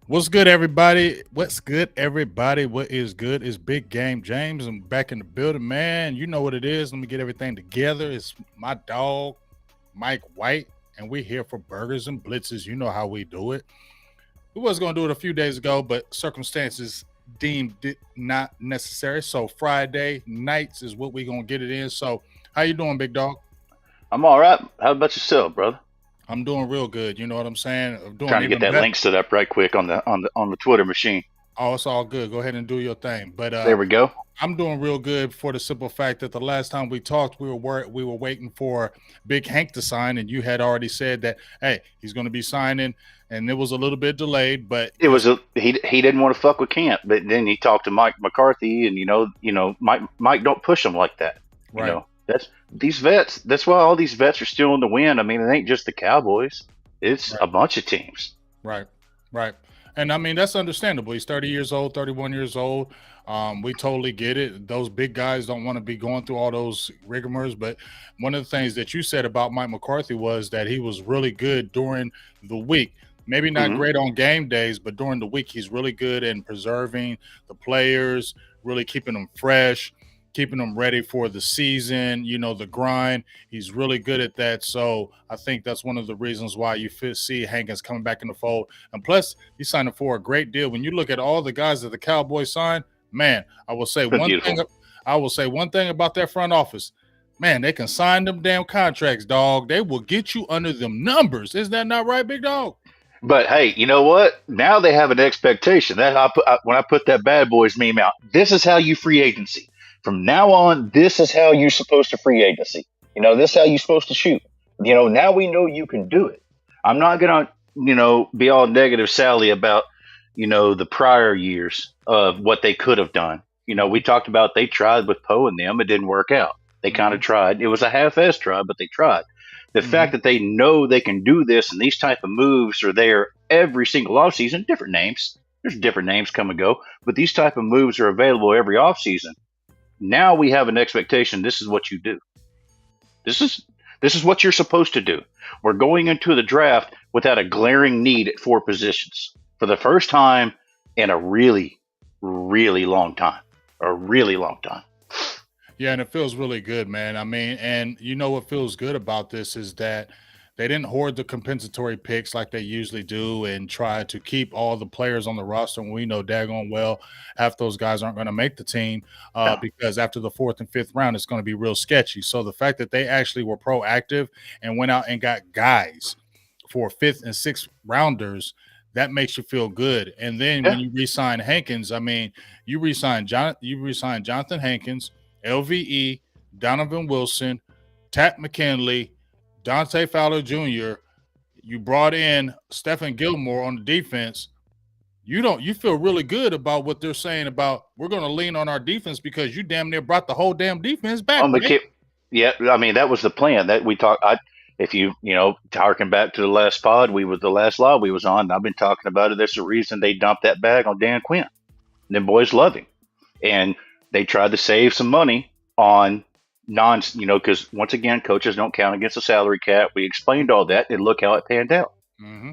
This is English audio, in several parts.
What's good, everybody? What's good, everybody? What is good is Big Game James. I'm back in the building, man. You know what it is. Let me get everything together. It's my dog, Mike White, and we're here for Burgers and Blitzes. You know how we do it. We was going to do it a few days ago, but circumstances deemed it not necessary. So Friday nights is what we're going to get it in. So how you doing, big dog? I'm all right. How about yourself, brother? I'm doing real good. You know what I'm saying? I'm doing Trying to get even that better. link set up right quick on the Twitter machine. Oh, it's all good. Go ahead and do your thing. But There we go. I'm doing real good for the simple fact that the last time we talked, we were waiting for Big Hank to sign, and you had already said that hey, he's going to be signing, and it was a little bit delayed, but It was he didn't want to fuck with Camp, but then he talked to Mike McCarthy, and Mike don't push him like that. You right, know that's these vets. That's why all these vets are still in the win. I mean, it ain't just the Cowboys. It's right, a bunch of teams. right, right. And I mean that's understandable. He's 30 years old, 31 years old. We totally get it. Those big guys don't want to be going through all those rigmaroles. But one of the things that you said about Mike McCarthy was that he was really good during the week. Maybe not Hmm. great on game days, but during the week, he's really good in preserving the players, really keeping them fresh, keeping them ready for the season, the grind. He's really good at that. So I think that's one of the reasons why you see Hankins coming back in the fold. And plus, he's signing for a great deal. When you look at all the guys that the Cowboys signed, man, I will say one Beautiful. thing. I will say one thing about that front office. Man, they can sign them damn contracts, dog. They will get you under them numbers. Is that not right, big dog? But hey, you know what? Now they have an expectation. When I put that Bad Boys meme out, this is how you free agency. From now on, this is how you're supposed to free agency. This is how you're supposed to shoot. Now we know you can do it. I'm not gonna, be all negative Sally about, the prior years of what they could have done. We talked about they tried with Poe and them, it didn't work out. They kind of Mm-hmm. tried. It was a half-ass try, but they tried. The Mm-hmm. fact that they know they can do this and these type of moves are there every single offseason, different names. There's different names come and go, but these type of moves are available every offseason. Now we have an expectation. This is what you do. This is this is what you're supposed to do. We're going into the draft without a glaring need at four positions for the first time in a really, really long time. A really long time. Yeah, and it feels really good, man. I mean, and you know what feels good about this is that they didn't hoard the compensatory picks like they usually do and try to keep all the players on the roster. And we know daggone well half those guys aren't going to make the team No. because after the fourth and fifth round, it's going to be real sketchy. So the fact that they actually were proactive and went out and got guys for fifth and sixth rounders, that makes you feel good. And then when Yeah. you re-sign Hankins, I mean, you re-sign Jonathan Hankins, LVE, Donovan Wilson, Tat McKinley, Dante Fowler Jr. You brought in Stephen Gilmore on the defense. You feel really good about what they're saying about we're going to lean on our defense because you damn near brought the whole damn defense back, On the right? kid. Yeah. I mean, that was the plan that we talked. If you harken back to the last pod, the last live we was on. I've been talking about it. There's a reason they dumped that bag on Dan Quinn. Them boys love him, and they tried to save some money on because once again, coaches don't count against the salary cap. We explained all that, and look how it panned out. Mm-hmm.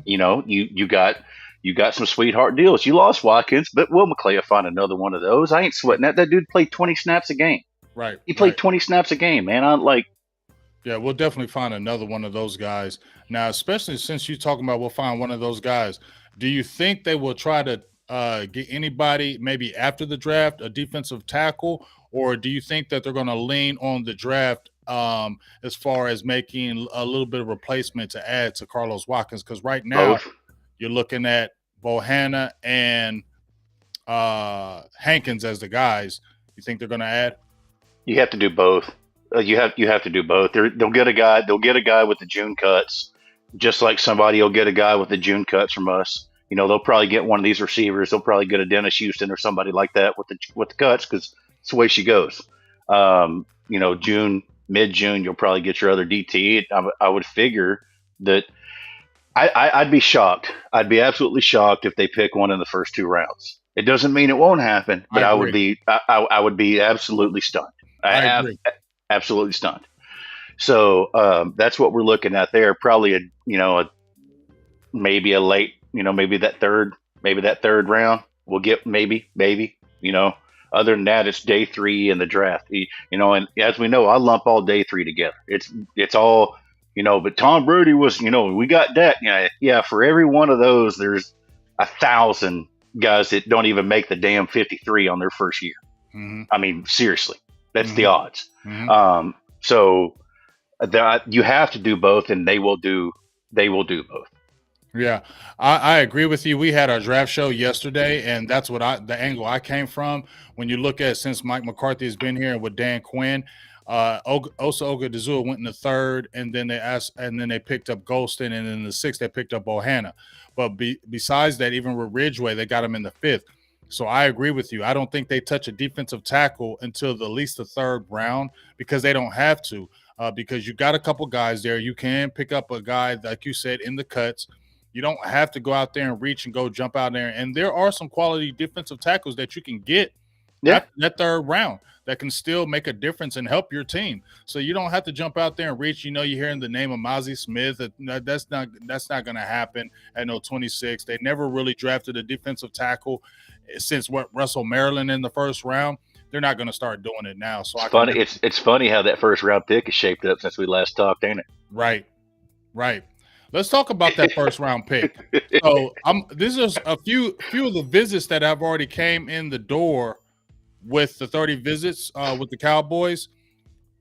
You got some sweetheart deals. You lost Watkins, but Will McClay will find another one of those. I ain't sweating that. That dude played 20 snaps a game. Right, He played right. 20 snaps a game, man. I'm like, Yeah, we'll definitely find another one of those guys. Now, especially since you're talking about we'll find one of those guys, do you think they will try to get anybody maybe after the draft, a defensive tackle, or do you think that they're going to lean on the draft as far as making a little bit of replacement to add to Carlos Watkins? Because right now both. you're looking at Bohanna and Hankins as the guys. You think they're going to add? You have to do both. You have to do both. They'll get a guy. They'll get a guy with the June cuts, just like somebody will get a guy with the June cuts from us. They'll probably get one of these receivers. They'll probably get a Dennis Houston or somebody like that with the cuts because it's the way she goes. June, mid June, you'll probably get your other DT. I would figure that I'd be shocked. I'd be absolutely shocked if they pick one in the first two rounds. It doesn't mean it won't happen, I but agree. I would be absolutely stunned. I I, agree. absolutely stunned. So that's what we're looking at there. Probably maybe a late, maybe that third round. We'll get maybe. Other than that, it's day three in the draft. And as we know, I lump all day three together. It's all. But Tom Brady was, we got that. Yeah. For every one of those, there's 1,000 guys that don't even make the damn 53 on their first year. Mm-hmm. I mean, seriously, that's the Mm-hmm. odds. Mm-hmm. So that you have to do both, and they will do both. Yeah, I agree with you. We had our draft show yesterday, and that's the angle I came from. When you look at since Mike McCarthy has been here and with Dan Quinn, Osa Ogadazua went in the third, and then they picked up Golston, and in the sixth they picked up Bohanna. But besides that, even with Ridgeway, they got him in the fifth. So I agree with you. I don't think they touch a defensive tackle until at least the third round because they don't have to. Because you got a couple guys there. You can pick up a guy, like you said, in the cuts. You don't have to go out there and reach and go jump out there. And there are some quality defensive tackles that you can get after that third round that can still make a difference and help your team. So you don't have to jump out there and reach. You're hearing the name of Mozzie Smith. That's not going to happen at 26. They never really drafted a defensive tackle since Russell Maryland in the first round. They're not going to start doing it now. So it's funny how that first round pick is shaped up since we last talked, ain't it? Right. Let's talk about that first round pick. So this is a few of the visits that have already came in the door with the 30 visits with the Cowboys.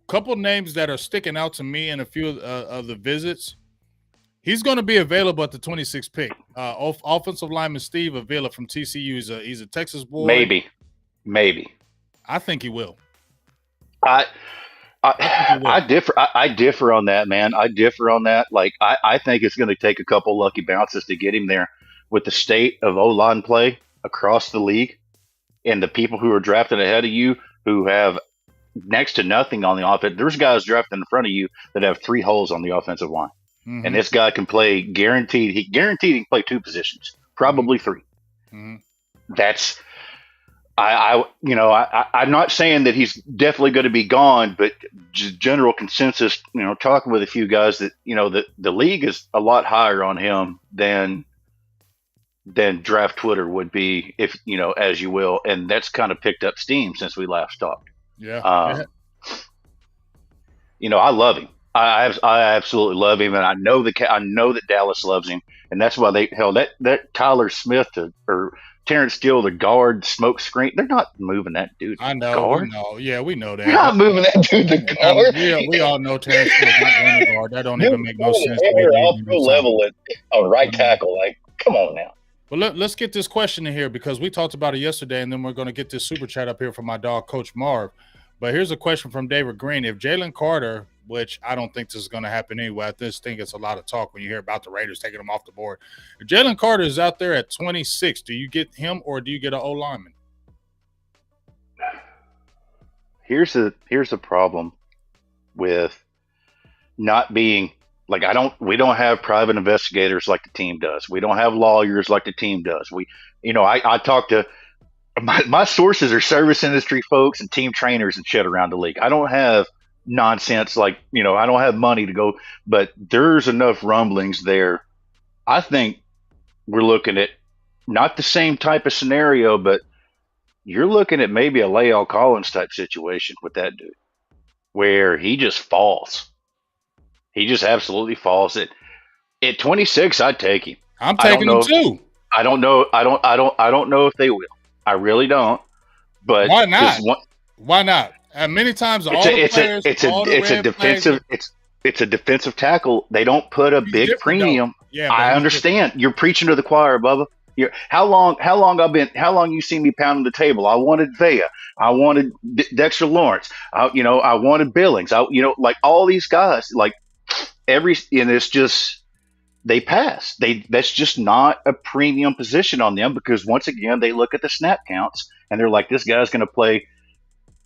Couple names that are sticking out to me in a few of the visits. He's going to be available at the 26th pick. Offensive lineman Steve Avila from TCU. He's a Texas boy. Maybe. I think he will. I differ. I differ on that, man. I differ on that. Like, I think it's going to take a couple lucky bounces to get him there with the state of O-line play across the league and the people who are drafted ahead of you who have next to nothing on the offense. There's guys drafted in front of you that have 3 holes on the offensive line. Mm-hmm. And this guy can play guaranteed. He can play 2 positions, probably 3. Mm-hmm. That's I'm not saying that he's definitely going to be gone, but general consensus, talking with a few guys that, the league is a lot higher on him than draft Twitter would be, if, as you will. And that's kind of picked up steam since we last talked. Yeah. I love him. I absolutely love him. And I know that Dallas loves him. And that's why that Tyler Smith or Terrence Steele, the guard, smoke screen. They're not moving that dude. I know. Guard. We know. Yeah, we know that. They're not moving that dude to guard. We all know Terrence Steele's not going to guard. That don't even make no sense. All-pro level on right tackle. Like, come on now. Well, let's get this question in here because we talked about it yesterday, and then we're going to get this super chat up here from my dog, Coach Marv. But here's a question from David Green. If Jalen Carter, which I don't think this is going to happen anyway, I just think it's a lot of talk when you hear about the Raiders taking him off the board. If Jalen Carter is out there at 26, do you get him or do you get an O-lineman? Here's the problem with not being like we don't have private investigators like the team does. We don't have lawyers like the team does. I talk to my sources are service industry folks and team trainers and shit around the league. I don't have nonsense like, I don't have money to go, but there's enough rumblings there. I think we're looking at not the same type of scenario, but you're looking at maybe a Lael Collins type situation with that dude where he just falls. He just absolutely falls. At 26, I'd take him. I'm taking him too. I don't know if they will. I really don't. But why not? Why not? And many times, it's a defensive tackle. They don't put a big premium. Yeah, I understand. You're preaching to the choir, Bubba. How long you seen me pounding the table? I wanted Vea. I wanted Dexter Lawrence. I wanted Billings. Like all these guys, like and it's just they pass. That's just not a premium position on them because once again they look at the snap counts and they're like, this guy's going to play.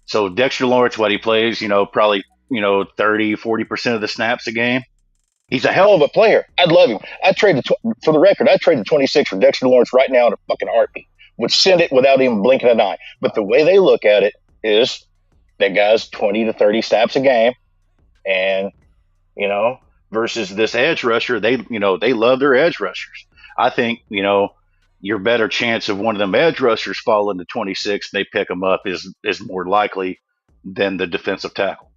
So Dexter Lawrence, what he plays, probably 30-40% of the snaps a game. He's a hell of a player. I'd love him. For the record, I'd trade the 26 for Dexter Lawrence right now in a fucking heartbeat. Would send it without even blinking an eye. But the way they look at it is that guy's 20 to 30 snaps a game, and versus this edge rusher. They love their edge rushers. I think, your better chance of one of them edge rushers falling to 26 and they pick them up is more likely than the defensive tackle.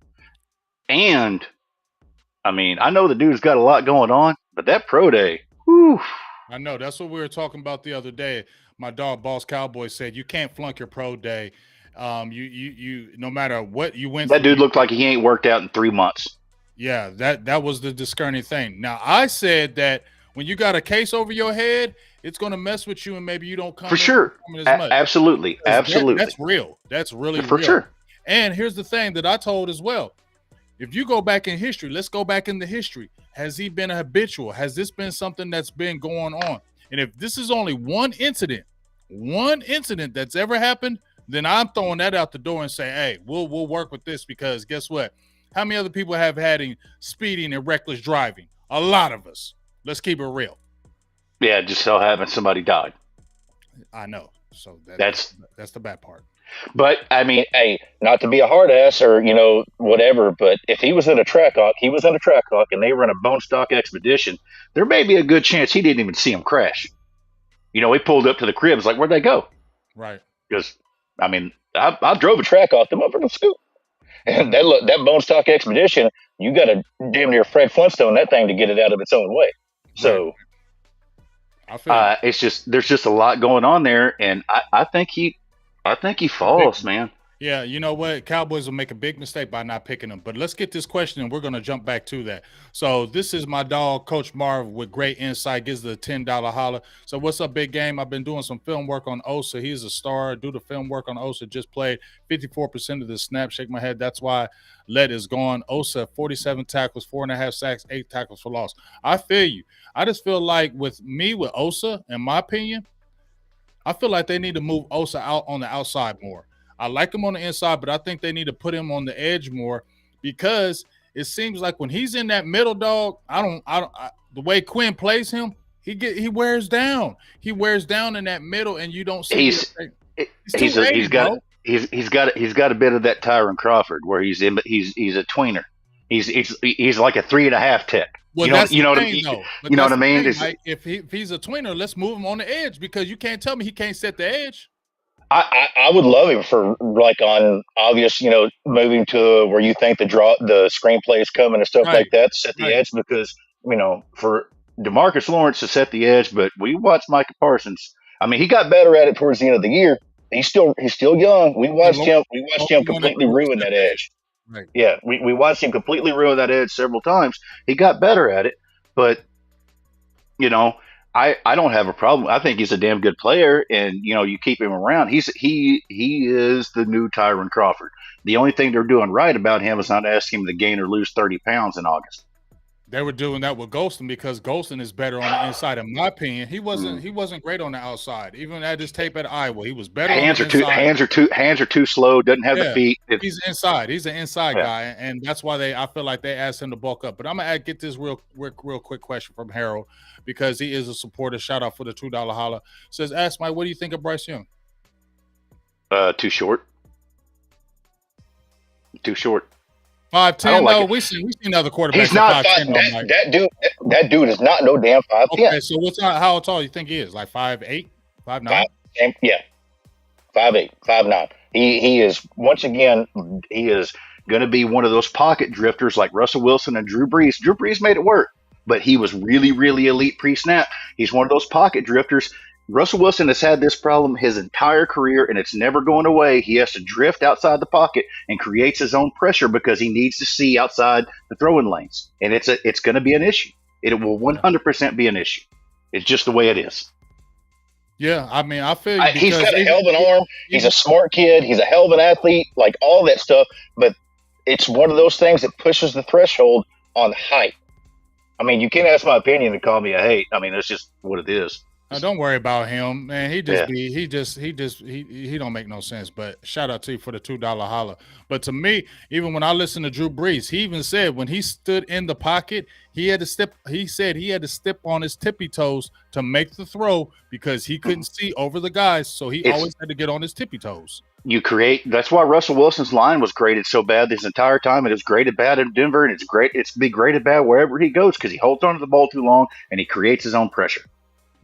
And I mean, I know the dude's got a lot going on, but that pro day, whew. I know. That's what we were talking about the other day. My dog, Boss Cowboy, said you can't flunk your pro day. You no matter what you went That through. dude looked like he ain't worked out in 3 months. Yeah, that was the discerning thing. Now, I said that when you got a case over your head, it's going to mess with you, and maybe you don't come For in sure. performing as much. Absolutely. That's real. That's really For real. sure. And here's the thing that I told as well. If you go back in history, let's go back into history. Has he been a habitual? Has this been something that's been going on? And if this is only one incident that's ever happened, then I'm throwing that out the door and saying, hey, we'll work with this, because guess what? How many other people have had speeding and reckless driving? A lot of us. Let's keep it real. Yeah, just so happened somebody died. I know. So that's the bad part. But I mean, hey, not to be a hard ass or whatever, but if he was in a track hawk, and they run a bone stock expedition, there may be a good chance he didn't even see him crash. He pulled up to the crib. It's like, where'd they go? Right. Because I mean, I drove a track hawk, them up in the scoop, and that bone stock expedition, you got to damn near Fred Flintstone that thing to get it out of its own way. So. Right. It's just there's just a lot going on there, and I think he falls, man. Yeah, you know what? Cowboys will make a big mistake by not picking him. But let's get this question, and we're going to jump back to that. So this is my dog, Coach Marv, with great insight, gives the $10 holler. So what's up, big game? I've been doing some film work on Osa. He's a star. Do the film work on Osa. Just played 54% of the snaps. Shake my head. That's why Led is gone. Osa, 47 tackles, 4.5 sacks, 8 tackles for loss. I feel you. I just feel like with Osa, in my opinion, I feel like they need to move Osa out on the outside more. I like him on the inside, but I think they need to put him on the edge more, because it seems like when he's in that middle, dog, the way Quinn plays him, he wears down. He wears down in that middle, and you don't see. He's got a bit of that Tyron Crawford where he's a tweener. He's like a 3.5 tech. Well, you know what I mean? If he's a tweener, let's move him on the edge, because you can't tell me he can't set the edge. I would love him for like on obvious, moving to where you think the screenplay is coming and stuff like that, set the edge, because for DeMarcus Lawrence to set the edge, but we watched Micah Parsons. I mean, he got better at it towards the end of the year. He's still young. We watched him completely ruin that edge. Right. Yeah, we watched him completely ruin that edge several times. He got better at it, but I don't have a problem. I think he's a damn good player, and you keep him around. He is the new Tyron Crawford. The only thing they're doing right about him is not asking him to gain or lose 30 pounds in August. They were doing that with Golston, because Golston is better on the inside, in my opinion. He wasn't great on the outside. Even at his tape at Iowa, he was better. Hands are too slow. Doesn't have the feet. He's inside. He's an inside guy, and that's why I feel like they asked him to bulk up. But I'm gonna get this real quick question from Harold, because he is a supporter. Shout out for the $2 holler. Says, ask Mike, what do you think of Bryce Young? Too short. 5'10". No, we've seen other quarterbacks. He's not 5'10". That dude is not no damn 5'10". Okay, so how tall do you think he is? Like 5'8", 5'9"? Yeah, 5'8", 5'9". He is, once again, he is going to be one of those pocket drifters like Russell Wilson and Drew Brees. Drew Brees made it work, but he was really, really elite pre-snap. He's one of those pocket drifters. Russell Wilson has had this problem his entire career, and it's never going away. He has to drift outside the pocket and creates his own pressure because he needs to see outside the throwing lanes. And it's going to be an issue. It will 100% be an issue. It's just the way it is. Yeah, I mean, I feel you. He's got a hell of an arm. He's a smart kid. He's a hell of an athlete, like all that stuff. But it's one of those things that pushes the threshold on height. I mean, you can't ask my opinion and call me a hate. I mean, that's just what it is. Don't worry about him, man. He Yeah. don't make no sense. But shout out to you for the $2 holler. But to me, even when I listen to Drew Brees, he even said when he stood in the pocket, he had to step. He said he had to step on his tippy toes to make the throw because he couldn't see over the guys, so he always had to get on his tippy toes. That's why Russell Wilson's line was graded so bad this entire time. It was graded bad in Denver, and it's be graded bad wherever he goes because he holds onto the ball too long and he creates his own pressure.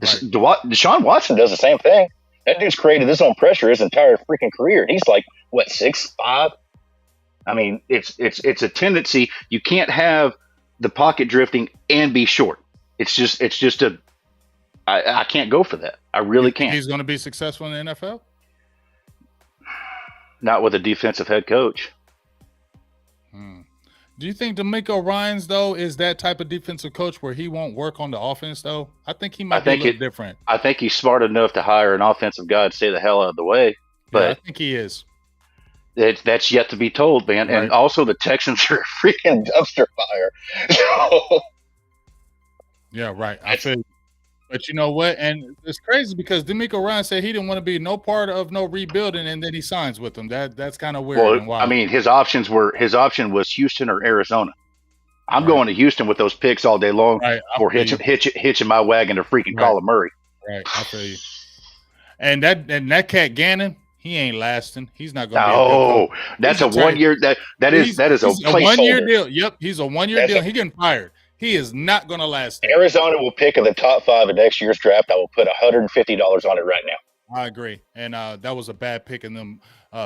Right. Deshaun Watson does the same thing. That dude's created his own pressure his entire freaking career. He's like, what, 6'5"? I mean, it's a tendency. You can't have the pocket drifting and be short. It's just I can't go for that. I really can't. He's going to be successful in the NFL? Not with a defensive head coach. Do you think DeMeco Ryans, though, is that type of defensive coach where he won't work on the offense, though? I think he might be a little different. I think he's smart enough to hire an offensive guy and stay the hell out of the way. But yeah, I think he is. That's yet to be told, man. Right. And also the Texans are a freaking dumpster fire. Yeah, right. I feel. But you know what? And it's crazy because DeMeco Ryans said he didn't want to be no part of no rebuilding, and then he signs with them. That's kind of weird. Well, I mean, his option was Houston or Arizona. I'm going to Houston with those picks all day long, or hitching my wagon to freaking Kyler Murray. Right, I feel you. And that cat Gannon, he ain't lasting. He's not going to. Oh, that's a 1 year. That is a 1 year deal. Yep, he's a 1 year deal. He getting fired. He is not going to last. Arizona will pick in the top 5 of next year's draft. I will put $150 on it right now. I agree. And that was a bad pick in them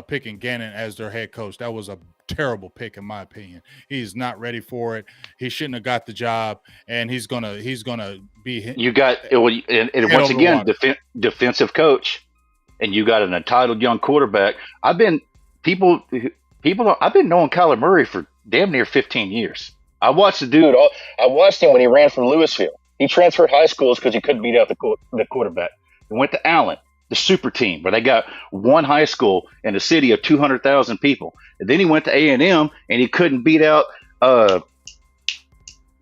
picking Gannon as their head coach. That was a terrible pick in my opinion. He's not ready for it. He shouldn't have got the job, and he's gonna be. You got and once again defensive coach, and you got an entitled young quarterback. I've been knowing Kyler Murray for damn near 15 years. I watched the dude. I watched him when he ran from Louisville. He transferred high schools because he couldn't beat out the quarterback. He went to Allen, the super team, where they got one high school in a city of 200,000 people. And then he went to A&M, and he couldn't beat out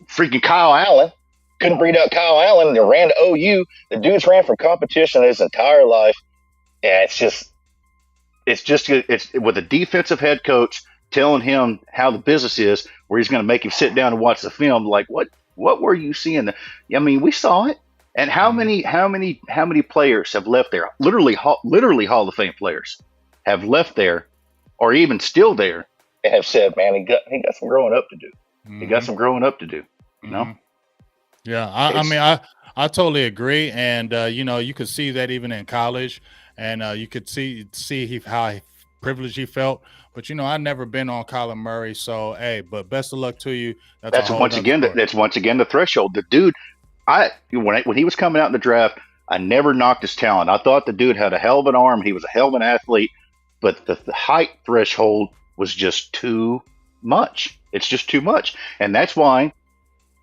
freaking Kyle Allen. Couldn't beat out Kyle Allen, and then ran to OU. The dude's ran for competition his entire life. Yeah, it's with a defensive head coach telling him how the business is, where he's going to make him sit down and watch the film. Like, what were you seeing? I mean, we saw it. And how many players have left there? Literally Hall of Fame players have left there, or even still there, and have said, "Man, he got some growing up to do. Mm-hmm. He got some growing up to do." You know? Yeah, I mean, I totally agree, and you could see that even in college, and you could see how privileged he felt. But I've never been on Kyler Murray, so hey, but best of luck to you. That's once again the threshold. The dude, when he was coming out in the draft, I never knocked his talent. I thought the dude had a hell of an arm. He was a hell of an athlete, but the height threshold was just too much. It's just too much, and that's why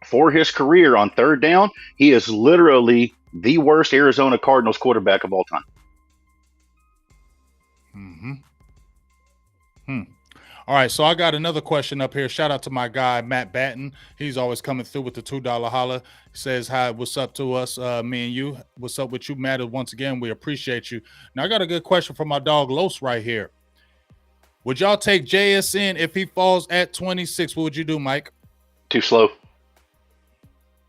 for his career on third down, he is literally the worst Arizona Cardinals quarterback of all time. All right, so I got another question up here. Shout out to my guy, Matt Batten. He's always coming through with the $2 holler. He says, hi, what's up to us, me and you? What's up with you, Matt? Once again, we appreciate you. Now, I got a good question from my dog, Los, right here. Would y'all take JSN if he falls at 26? What would you do, Mike? Too slow.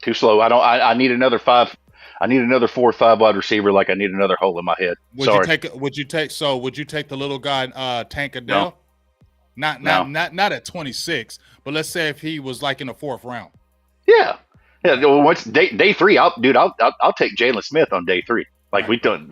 I need another 5. I need another 4 or 5 wide receiver like I need another hole in my head. Would you take the little guy, Tank Adele? No. Not at 26, but let's say if he was like in the 4th round. Yeah. Once day 3, I'll take Jalen Smith on day 3. Like we done.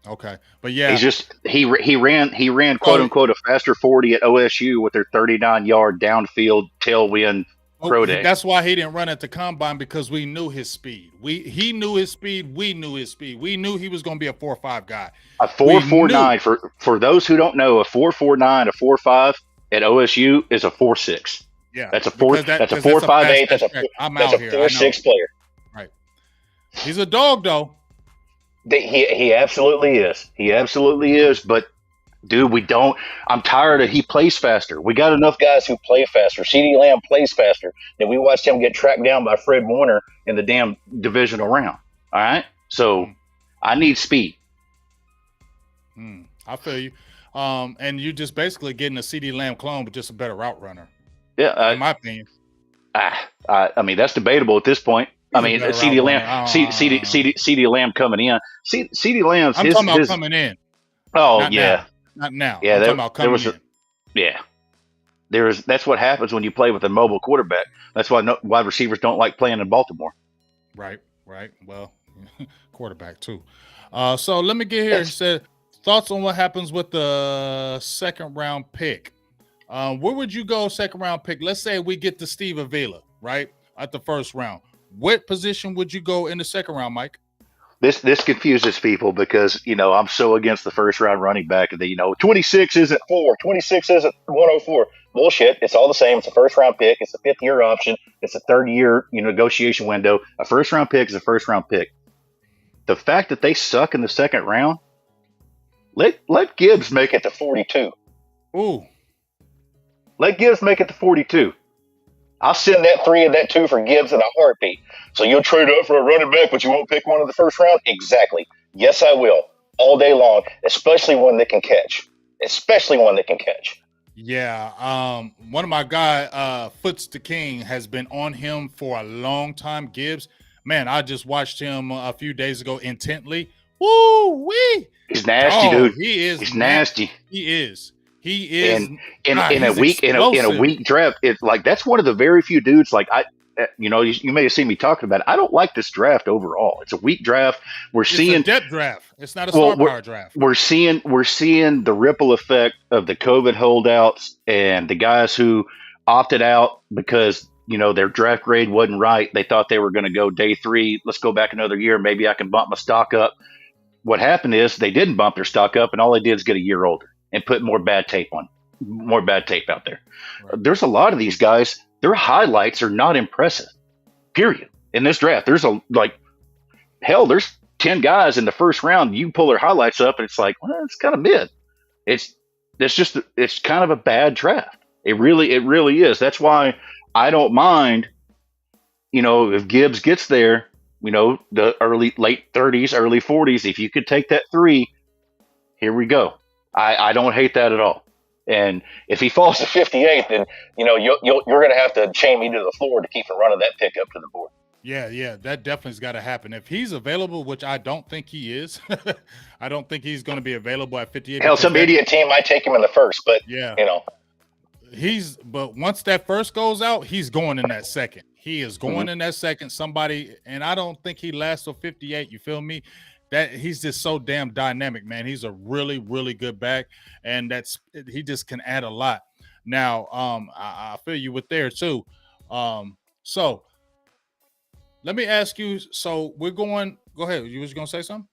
Okay, but yeah, he's just he ran quote unquote a faster 40 at OSU with their 39-yard downfield tailwind pro day. That's why he didn't run at the combine, because we knew his speed. He knew his speed. We knew his speed. We knew he was going to be a 4.5 guy. A 4.49 for those who don't know, a 4.49, a 4.5 at OSU is a 4.6. Yeah, that's a 4. That's a 4.58. That's a 4.6 player. Right. He's a dog, though. He absolutely is. He absolutely is. But Dude, we don't. I'm tired of he plays faster. We got enough guys who play faster. CeeDee Lamb plays faster. Then we watched him get tracked down by Fred Warner in the damn divisional round. All right? So Mm, I need speed. I feel you. And you just basically getting a CD Lamb clone, but just a better route runner, Yeah, in my opinion. I mean, that's debatable at this point. I He's a mean, better route CeeDee Lamb, runner. CeeDee Lamb coming in. CeeDee Lamb's I'm talking about coming in, oh, not yeah. now. Not now. Yeah, I'm talking about there coming was in. yeah. That's what happens when you play with a mobile quarterback. That's why wide receivers don't like playing in Baltimore. Right. Well, quarterback too. So let me get here. He Yes. said thoughts on what happens with the second round pick. Where would you go second round pick? Let's say we get to Steve Avila, right? At the first round. What position would you go in the second round, Mike? This confuses people because I'm so against the first round running back, and 26 isn't 26 isn't 104. Bullshit. It's all the same. It's a first round pick. It's a 5th-year option. It's a 3rd-year negotiation window. A first round pick is a first round pick. The fact that they suck in the second round, let Gibbs make it to 42. Ooh. Let Gibbs make it to 42. I'll send that 3 and that 2 for Gibbs in a heartbeat. So you'll trade up for a running back, but you won't pick one in the first round? Exactly. Yes, I will. All day long, especially one that can catch. Yeah. One of my guy, Foots the King, has been on him for a long time. Gibbs. Man, I just watched him a few days ago intently. Woo wee. He's nasty, dude. He is. He's nasty. He is. And in a week draft, it's like that's one of the very few dudes. Like you may have seen me talking about it. I don't like this draft overall. It's a weak draft. It's a depth draft. It's not a star power draft. We're seeing the ripple effect of the COVID holdouts and the guys who opted out because their draft grade wasn't right. They thought they were going to go day 3. Let's go back another year. Maybe I can bump my stock up. What happened is they didn't bump their stock up, and all they did is get a year older and put more bad tape out there. Right. There's a lot of these guys, their highlights are not impressive, period. In this draft, there's there's 10 guys in the first round. You pull their highlights up and it's like, well, it's kind of mid. It's kind of a bad draft. It really is. That's why I don't mind, if Gibbs gets there, the late 30s, early 40s, if you could take that 3, here we go. I don't hate that at all. And if he falls to 58, then you're going to have to chain me to the floor to keep from running that pick up to the board. Yeah, that definitely's got to happen. If he's available, which I don't think he is, I don't think he's going to be available at 58. Hell, some idiot team might take him in the first, but yeah, but once that first goes out, he's going in that second. He is going in that second. Somebody, and I don't think he lasts till 58. You feel me? That he's just so damn dynamic, man. He's a really, really good back, and he just can add a lot. Now, I feel you with there too. So let me ask you. So we're going. Go ahead. You was gonna say something?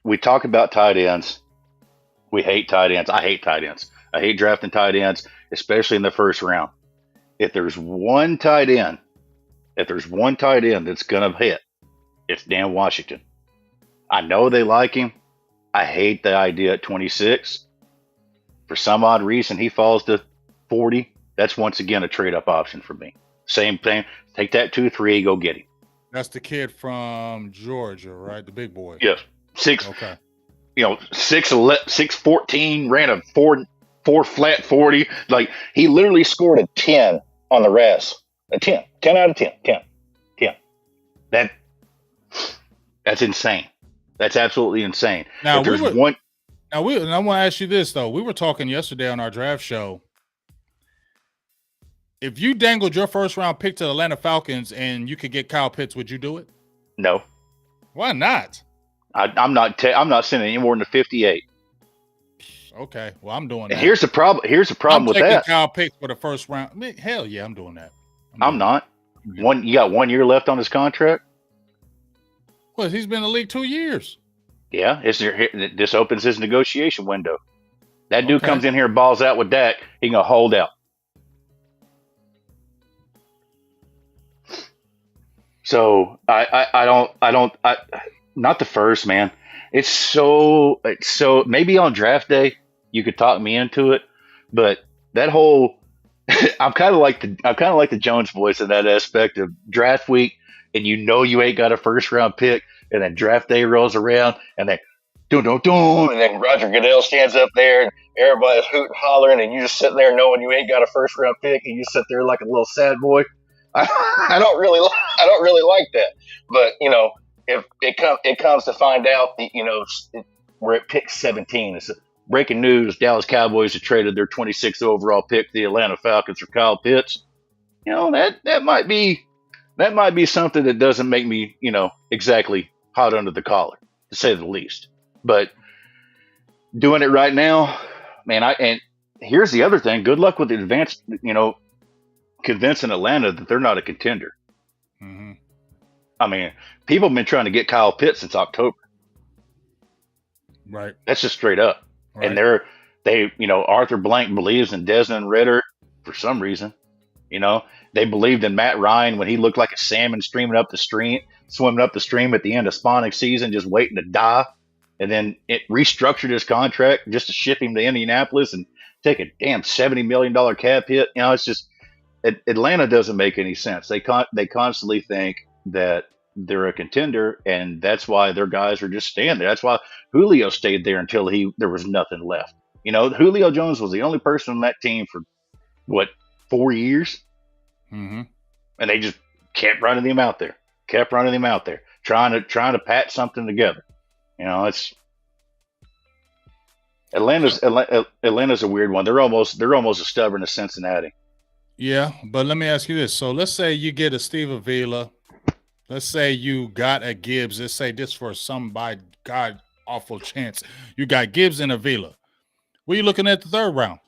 We talk about tight ends. We hate tight ends. I hate tight ends. I hate drafting tight ends, especially in the first round. If there's one tight end that's gonna hit, it's Dan Washington. I know they like him. I hate the idea at 26. For some odd reason, he falls to 40. That's once again a trade-up option for me. Same thing. Take that 2-3, go get him. That's the kid from Georgia, right? The big boy. Yes. 6. Okay. 6'14", ran a 4 flat 40. Like he literally scored a 10 on the res. A 10. 10 out of 10. 10. That's insane. That's absolutely insane. Now, I want to ask you this, though. We were talking yesterday on our draft show. If you dangled your first round pick to the Atlanta Falcons and you could get Kyle Pitts, would you do it? No. Why not? I'm not sending any more than 58. Okay. Well, I'm doing that. Here's the problem with that. I'm taking Kyle Pitts for the first round. I mean, hell yeah, I'm doing that. I'm not. You got 1 year left on his contract? Well, he's been in the league 2 years. Yeah, this opens his negotiation window. That dude comes in here and balls out with Dak, he gonna hold out. So I don't not the first, man. it's so maybe on draft day you could talk me into it, but that whole I'm kind of like the Jones boys in that aspect of draft week, and you ain't got a first round pick, and then draft day rolls around, and then doom, and then Roger Goodell stands up there, and everybody's hooting, hollering, and you just sitting there knowing you ain't got a first round pick, and you sit there like a little sad boy. I don't really like that, but if it comes to find out, we're at pick 17. It's breaking news: Dallas Cowboys have traded their 26th overall pick to the Atlanta Falcons for Kyle Pitts. That might be something that doesn't make me exactly hot under the collar, to say the least. But doing it right now, man. And here's the other thing: good luck with the advanced, convincing Atlanta that they're not a contender. Mm-hmm. I mean, people have been trying to get Kyle Pitts since October. Right. That's just straight up. Right. And Arthur Blank believes in Desmond Ritter for some reason. They believed in Matt Ryan when he looked like a salmon swimming up the stream at the end of spawning season, just waiting to die. And then it restructured his contract just to ship him to Indianapolis and take a damn $70 million cap hit. It's just Atlanta doesn't make any sense. They constantly think that they're a contender, and that's why their guys are just staying there. That's why Julio stayed there until there was nothing left. Julio Jones was the only person on that team for 4 years, mm-hmm. and they just kept running him out there, trying to patch something together. It's Atlanta's a weird one. They're almost as stubborn as Cincinnati. Yeah, but let me ask you this. So let's say you get a Steve Avila. Let's say you got a Gibbs. Let's say this for some by God awful chance. You got Gibbs and Avila. What are you looking at the third round?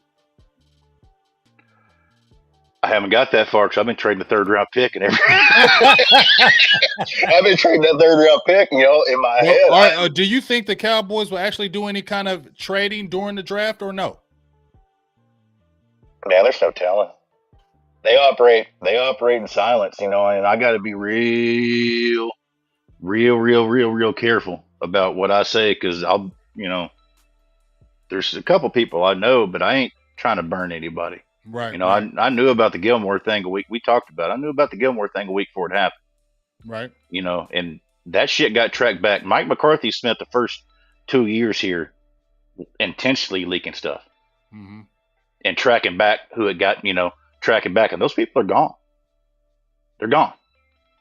I haven't got that far because I've been trading the third round pick and everything. I've been trading that third round pick, in my head. Do you think the Cowboys will actually do any kind of trading during the draft or no? Man, there's no telling. They operate in silence, and I got to be real careful about what I say because there's a couple people I know, but I ain't trying to burn anybody. Right. I knew about the Gilmore thing a week. We talked about it. I knew about the Gilmore thing a week before it happened. Right. And that shit got tracked back. Mike McCarthy spent the first 2 years here intentionally leaking stuff mm-hmm. and tracking back who it got, tracking back. And those people are gone. They're gone.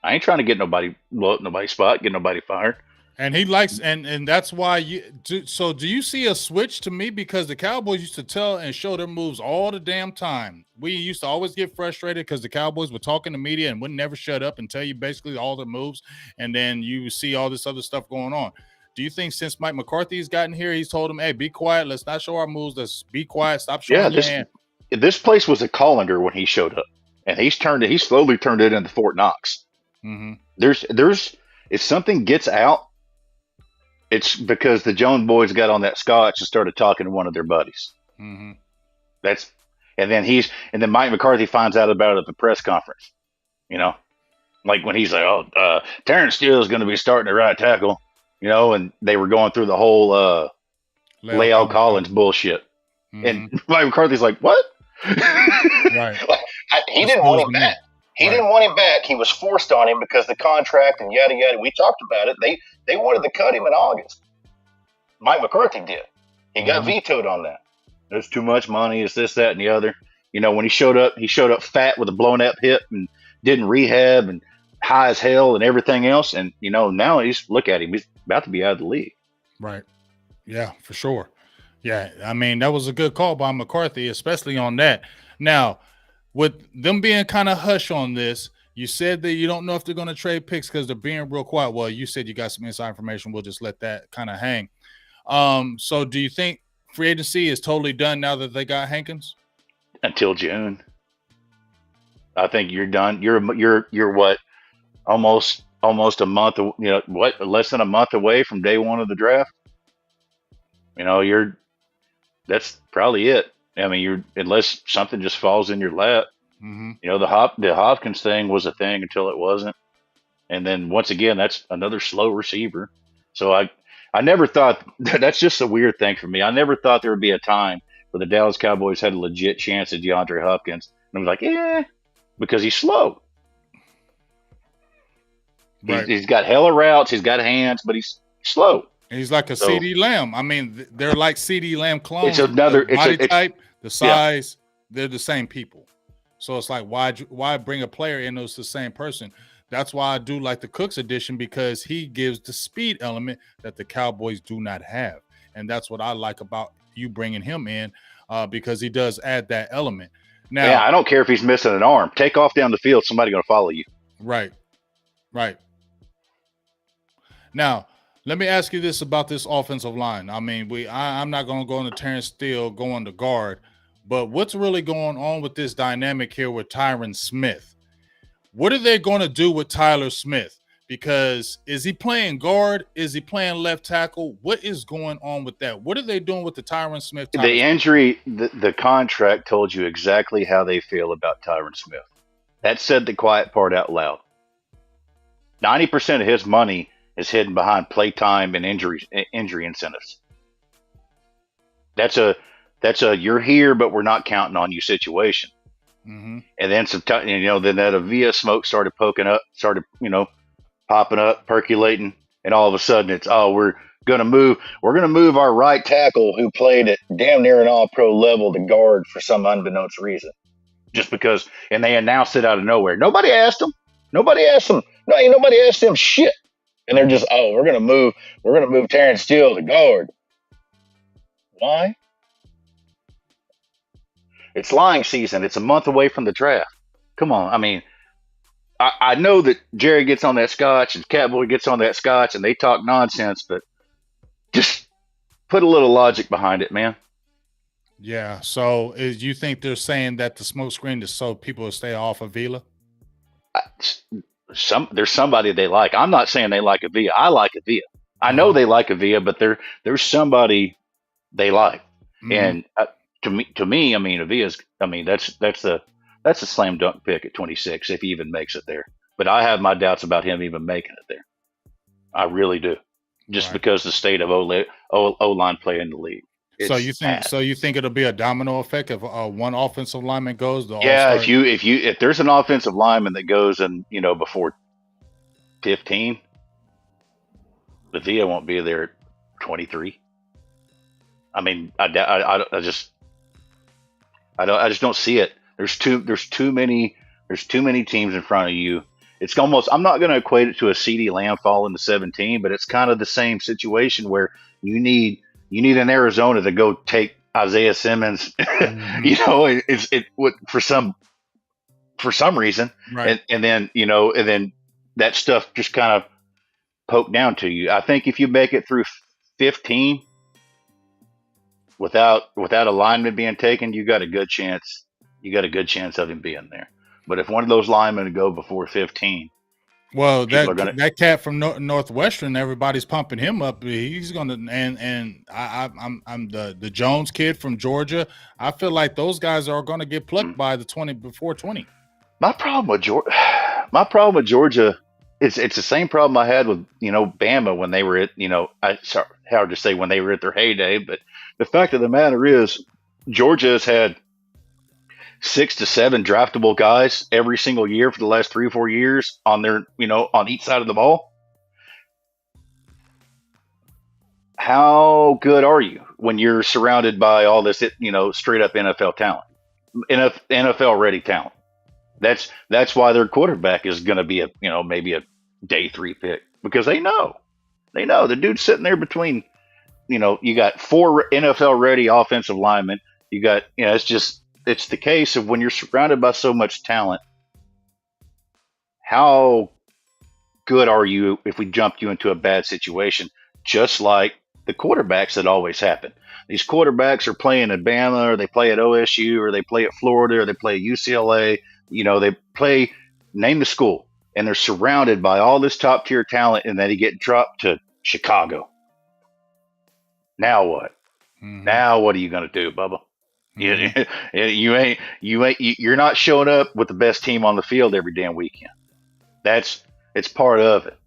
I ain't trying to get nobody, blow up nobody's spot, get nobody fired. And he likes, and that's why so do you see a switch to me? Because the Cowboys used to tell and show their moves all the damn time. We used to always get frustrated because the Cowboys would talk in the media and would never shut up and tell you basically all their moves. And then you see all this other stuff going on. Do you think since Mike McCarthy's gotten here, he's told them, hey, be quiet. Let's not show our moves. Let's be quiet. Stop showing your hand. This place was a colander when he showed up. And he slowly turned it into Fort Knox. Mm-hmm. If something gets out, it's because the Jones boys got on that scotch and started talking to one of their buddies. Mm-hmm. And then Mike McCarthy finds out about it at the press conference. Like when he's like, Terrence Steele is going to be starting at right tackle, and they were going through the whole Lael Collins bullshit. Mm-hmm. And Mike McCarthy's like, what? Right. He didn't want him back. He didn't want him back. He was forced on him because the contract and yada yada. We talked about it. They wanted to cut him in August. Mike McCarthy did. He got vetoed on that. There's too much money. It's this, that, and the other. When he showed up fat with a blown up hip and didn't rehab and high as hell and everything else. And now look at him. He's about to be out of the league. Right. Yeah, for sure. Yeah, I mean that was a good call by McCarthy, especially on that. Now, with them being kind of hush on this, you said that you don't know if they're going to trade picks because they're being real quiet. Well, you said you got some inside information. We'll just let that kind of hang. So do you think free agency is totally done now that they got Hankins? Until June. I think you're done. You're what? Almost a month, less than a month away from day one of the draft. That's probably it. I mean, unless something just falls in your lap. Mm-hmm. The Hopkins thing was a thing until it wasn't, and then once again, that's another slow receiver. So I I never thought that's just a weird thing for me. I never thought there would be a time where the Dallas Cowboys had a legit chance at DeAndre Hopkins. And I was like, yeah, because he's slow. Right. He's got hella routes. He's got hands, but he's slow. And he's like a So CD Lamb. I mean, they're like CD Lamb clones. it's another The body type, the yeah. size, they're the same people. So it's like, why bring a player in that's the same person? That's why I do like the Cooks edition, because he gives the speed element that the Cowboys do not have. And that's what I like about you bringing him in, because he does add that element. Now, yeah, I don't care if he's missing an arm. Take off down the field. Somebody's going to follow you. Right. Now, let me ask you this about this offensive line. I mean, I'm not going to go into Terrence Steele going to guard, but what's really going on with this dynamic here with Tyron Smith? What are they going to do with Tyler Smith? Because is he playing guard? Is he playing left tackle? What is going on with that? What are they doing with the Tyron Smith? The injury, the contract told you exactly how they feel about Tyron Smith. That said the quiet part out loud. 90% of his money is hidden behind playtime and injury incentives. That's a you're here, but we're not counting on you situation. Mm-hmm. And then then that Avia smoke started popping up, percolating, and all of a sudden it's, we're gonna move our right tackle who played at damn near an all-pro level to guard for some unbeknownst reason, just because, and they announced it out of nowhere. Nobody asked them. No, ain't nobody asked them shit. And they're just, we're gonna move Terrence Steele to guard. Why? It's lying season. It's a month away from the draft. Come on. I mean, I know that Jerry gets on that scotch and Catboy gets on that scotch and they talk nonsense, but just put a little logic behind it, man. Yeah. So you think they're saying that the smoke screen is so people will stay off of Vila? There's somebody they like. I'm not saying they like Avia. I like Avia. I know they like Avia, but there's somebody they like. Mm-hmm. And to me, I mean, Avia's. I mean, that's a slam dunk pick at 26 if he even makes it there. But I have my doubts about him even making it there. I really do, just because the state of O-line play in the league. So you think it'll be a domino effect if one offensive lineman goes? If there's an offensive lineman that goes and before 15, the Via won't be there at 23. I mean, I just don't see it. There's too many teams in front of you. It's almost, I'm not going to equate it to a CeeDee Lamb falling to 17, but it's kind of the same situation where you need an Arizona to go take Isaiah Simmons. Mm-hmm. For some reason, right. and then that stuff just kind of poked down to you. I think if you make it through 15 without a lineman being taken, you got a good chance. You got a good chance of him being there. But if one of those linemen go before 15, well, that cat from Northwestern, everybody's pumping him up. He's gonna, and I'm the Jones kid from Georgia. I feel like those guys are going to get plucked by the 20 before 20. My problem with Georgia, it's the same problem I had with Bama when they were at hard to say when they were at their heyday, but the fact of the matter is Georgia has had 6 to 7 draftable guys every single year for the last 3 or 4 years on their, on each side of the ball. How good are you when you're surrounded by all this, straight up NFL talent, NFL ready talent? That's why their quarterback is going to be maybe a day 3 pick, because they know the dude's sitting there between, you got 4 NFL ready offensive linemen. You got, it's the case of when you're surrounded by so much talent, how good are you if we jumped you into a bad situation, just like the quarterbacks that always happen. These quarterbacks are playing at Bama, or they play at OSU, or they play at Florida, or they play at UCLA. They play, name the school, and they're surrounded by all this top tier talent, and then they get dropped to Chicago. Now what? Mm-hmm. Now what are you going to do, Bubba? Mm-hmm. You're not showing up with the best team on the field every damn weekend. It's part of it.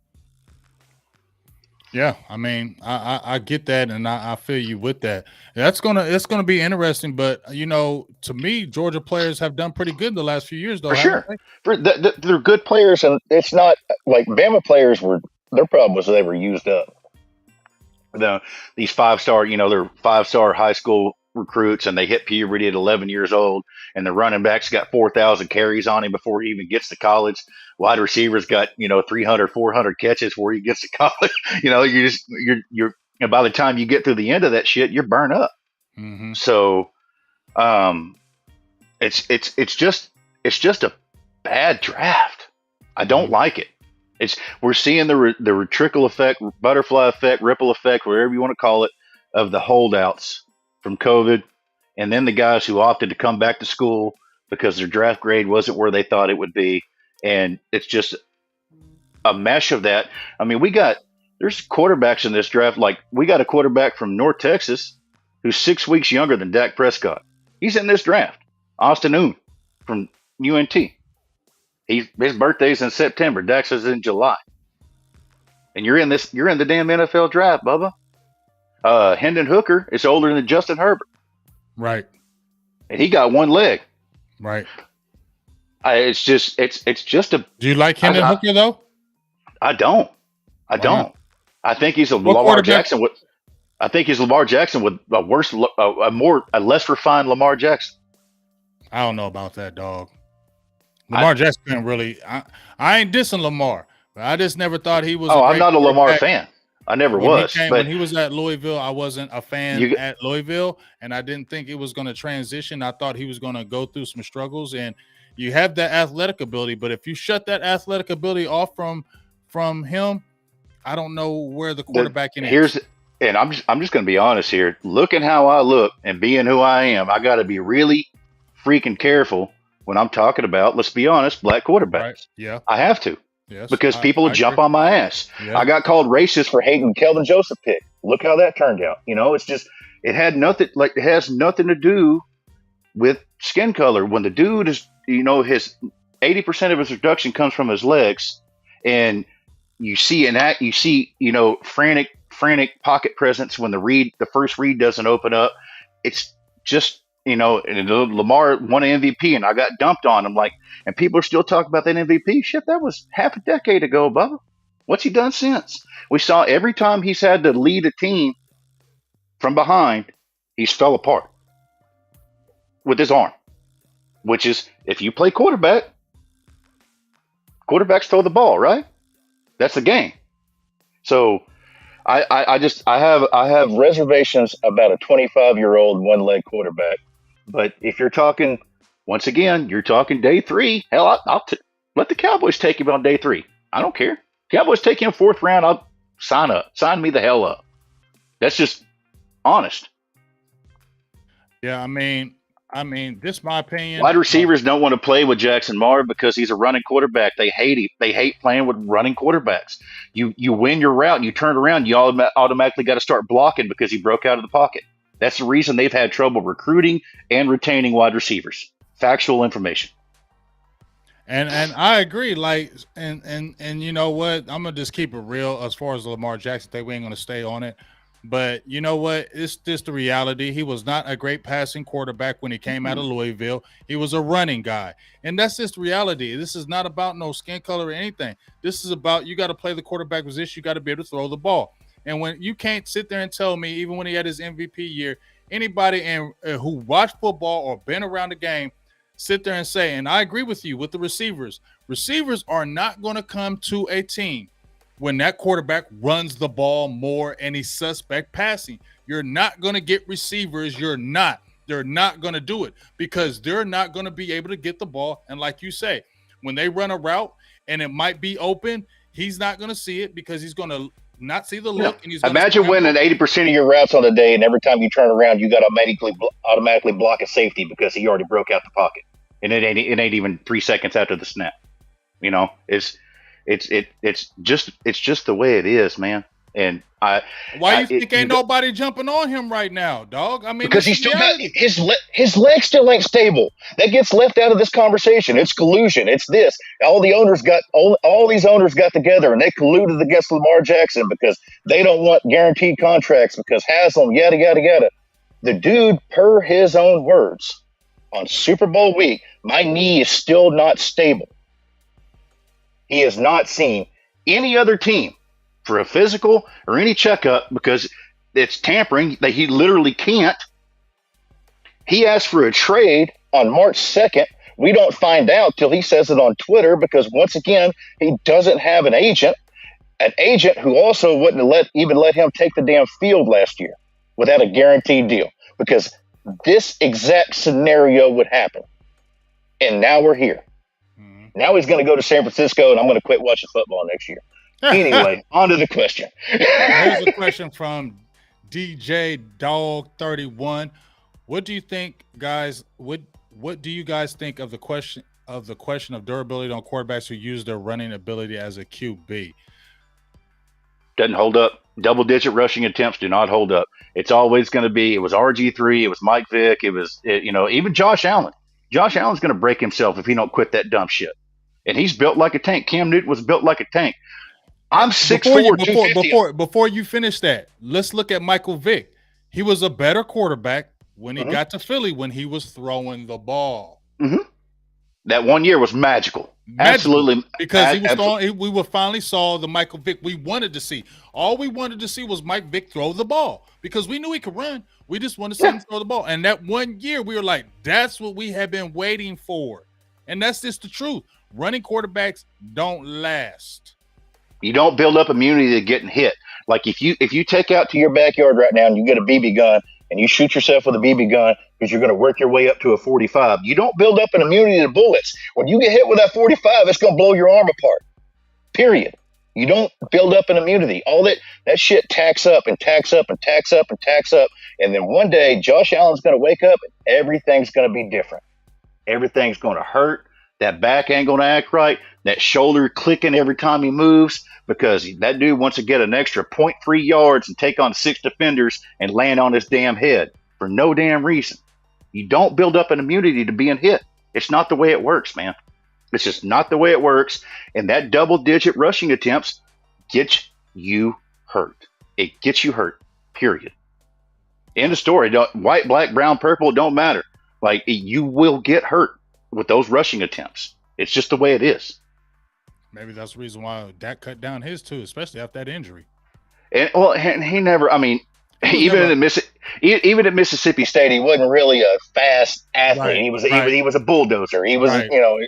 Yeah, I mean, I get that, and I feel you with that. It's gonna be interesting, but to me, Georgia players have done pretty good the last few years, though, For haven't sure. they? They're good players, and it's not like Bama players were. Their problem was they were used up. The these 5 star, they're 5 star high school recruits, and they hit puberty at 11 years old, and the running backs got 4,000 carries on him before he even gets to college. Wide receivers got 300, 400 catches before he gets to college. And by the time you get through the end of that shit, you're burnt up. Hmm. So um, it's just a bad draft. I don't like it. We're seeing the trickle effect, butterfly effect, ripple effect, whatever you want to call it, of the holdouts from COVID, and then the guys who opted to come back to school because their draft grade wasn't where they thought it would be, and it's just a mesh of that. I mean, there's quarterbacks in this draft. Like we got a quarterback from North Texas who's 6 weeks younger than Dak Prescott. He's in this draft. Austin Oon from UNT. His birthday's in September. Dax is in July. And you're in the damn NFL draft, Bubba. Hendon Hooker is older than Justin Herbert. Right, And he got one leg. right. It's just a Do you like Hendon I, Hooker though? I don't. I Why not? don't. I think he's a What Lamar quarterback? Jackson with I think he's Lamar Jackson with a less refined Lamar Jackson. I don't know about that, dog. I Lamar Jackson couldn't really. I ain't dissing Lamar, but I just never thought he was a Oh, I'm great not a Lamar quarterback. fan. I never When he was. came, when But he was at Louisville, I wasn't a fan you at Louisville, and I didn't think it was going to transition. I thought he was going to go through some struggles, and you have that athletic ability, but if you shut that athletic ability off from him, I don't know where the the quarterbacking is. here's and I'm just going to be honest here. Looking how I look and being who I am, I got to be really freaking careful when I'm talking about, let's be honest, black Right? quarterbacks. Yeah. I have to, Yes. because people will I jump agree. on my ass. Yeah. I got called racist for hating Kelvin Joseph pick. Look how that turned out. It's just it has nothing to do with skin color. When the dude is, his 80% of his production comes from his legs, and you see, frantic pocket presence when the first read doesn't open up. It's just, and Lamar won an MVP, and I got dumped on him, and people are still talking about that MVP. Shit, that was half a decade ago, Bubba. What's he done since? We saw every time he's had to lead a team from behind, he's fell apart with his arm, which is, if you play quarterback, quarterbacks throw the ball, right? That's the game. So I have reservations about a 25-year-old one leg quarterback. But if you're talking, once again, you're talking day three. Hell, let the Cowboys take him on day three. I don't care. Cowboys take him fourth round. I'll sign up. Sign me the hell up. That's just honest. Yeah. This is my opinion. Wide receivers don't want to play with Jackson Marv because he's a running quarterback. They hate him. They hate playing with running quarterbacks. You win your route and you turn around, you automatically got to start blocking because he broke out of the pocket. That's the reason they've had trouble recruiting and retaining wide receivers. Factual information. And I agree. Like, and you know what? I'm gonna just keep it real as far as the Lamar Jackson thing. We ain't gonna stay on it. But you know what? It's just the reality. He was not a great passing quarterback when he came out of Louisville. He was a running guy. And that's just reality. This is not about no skin color or anything. This is about, you got to play the quarterback position. You got to be able to throw the ball. And when you can't sit there and tell me, even when he had his MVP year, anybody who watched football or been around the game, sit there and say, and I agree with you with the receivers. Receivers are not going to come to a team when that quarterback runs the ball more and he's suspect passing. You're not going to get receivers. They're not going to do it because they're not going to be able to get the ball. And like you say, when they run a route and it might be open, he's not going to see it because he's going to not see the look. Yeah. And he's going Imagine to winning 80% of your routes on the day, and every time you turn around, you got to automatically block a safety because he already broke out the pocket, and it ain't even 3 seconds after the snap. It's just the way it is, man. And Why you think ain't nobody jumping on him right now, dog? I mean, because he's still got his leg still ain't stable. That gets left out of this conversation. It's collusion. It's this. All these owners got together and they colluded against Lamar Jackson because they don't want guaranteed contracts because Haslam yada yada yada. The dude, per his own words, on Super Bowl week, my knee is still not stable. He has not seen any other team for a physical or any checkup because it's tampering that he literally can't. He asked for a trade on March 2nd. We don't find out till he says it on Twitter because, once again, he doesn't have an agent who also wouldn't let him take the damn field last year without a guaranteed deal because this exact scenario would happen. And now we're here. Now he's going to go to San Francisco, and I'm going to quit watching football next year. Anyway, on to the question. Here's a question from DJ Dog 31. What do you think, guys? What do you guys think of the question of durability on quarterbacks who use their running ability as a QB? Doesn't hold up. Double-digit rushing attempts do not hold up. It's always going to be. It was RG3. It was Mike Vick. Even Josh Allen. Josh Allen's going to break himself if he don't quit that dumb shit. And he's built like a tank. Cam Newton was built like a tank. I'm 6'4", before you finish that, let's look at Michael Vick. He was a better quarterback when he got to Philly when he was throwing the ball. Mm-hmm. That 1 year was magical. Absolutely. Because we finally saw the Michael Vick we wanted to see. All we wanted to see was Mike Vick throw the ball because we knew he could run. We just wanted to see him throw the ball. And that 1 year, we were like, that's what we have been waiting for. And that's just the truth. Running quarterbacks don't last. You don't build up immunity to getting hit. Like if you take out to your backyard right now and you get a BB gun and you shoot yourself with a BB gun because you're going to work your way up to a 45, you don't build up an immunity to bullets. When you get hit with that 45, it's going to blow your arm apart. Period. You don't build up an immunity. All that shit tacks up and tacks up and tacks up and tacks up. And then one day, Josh Allen's going to wake up and everything's going to be different. Everything's going to hurt. That back ain't going to act right. That shoulder clicking every time he moves because that dude wants to get an extra 0.3 yards and take on 6 defenders and land on his damn head for no damn reason. You don't build up an immunity to being hit. It's not the way it works, man. It's just not the way it works. And that double-digit rushing attempts gets you hurt. It gets you hurt, period. End of story. White, black, brown, purple, don't matter. Like, you will get hurt with those rushing attempts. It's just the way it is. Maybe that's the reason why Dak cut down his too, especially after that injury. And he never. I mean, even at Mississippi State, he wasn't really a fast athlete. Right, he was a bulldozer. He was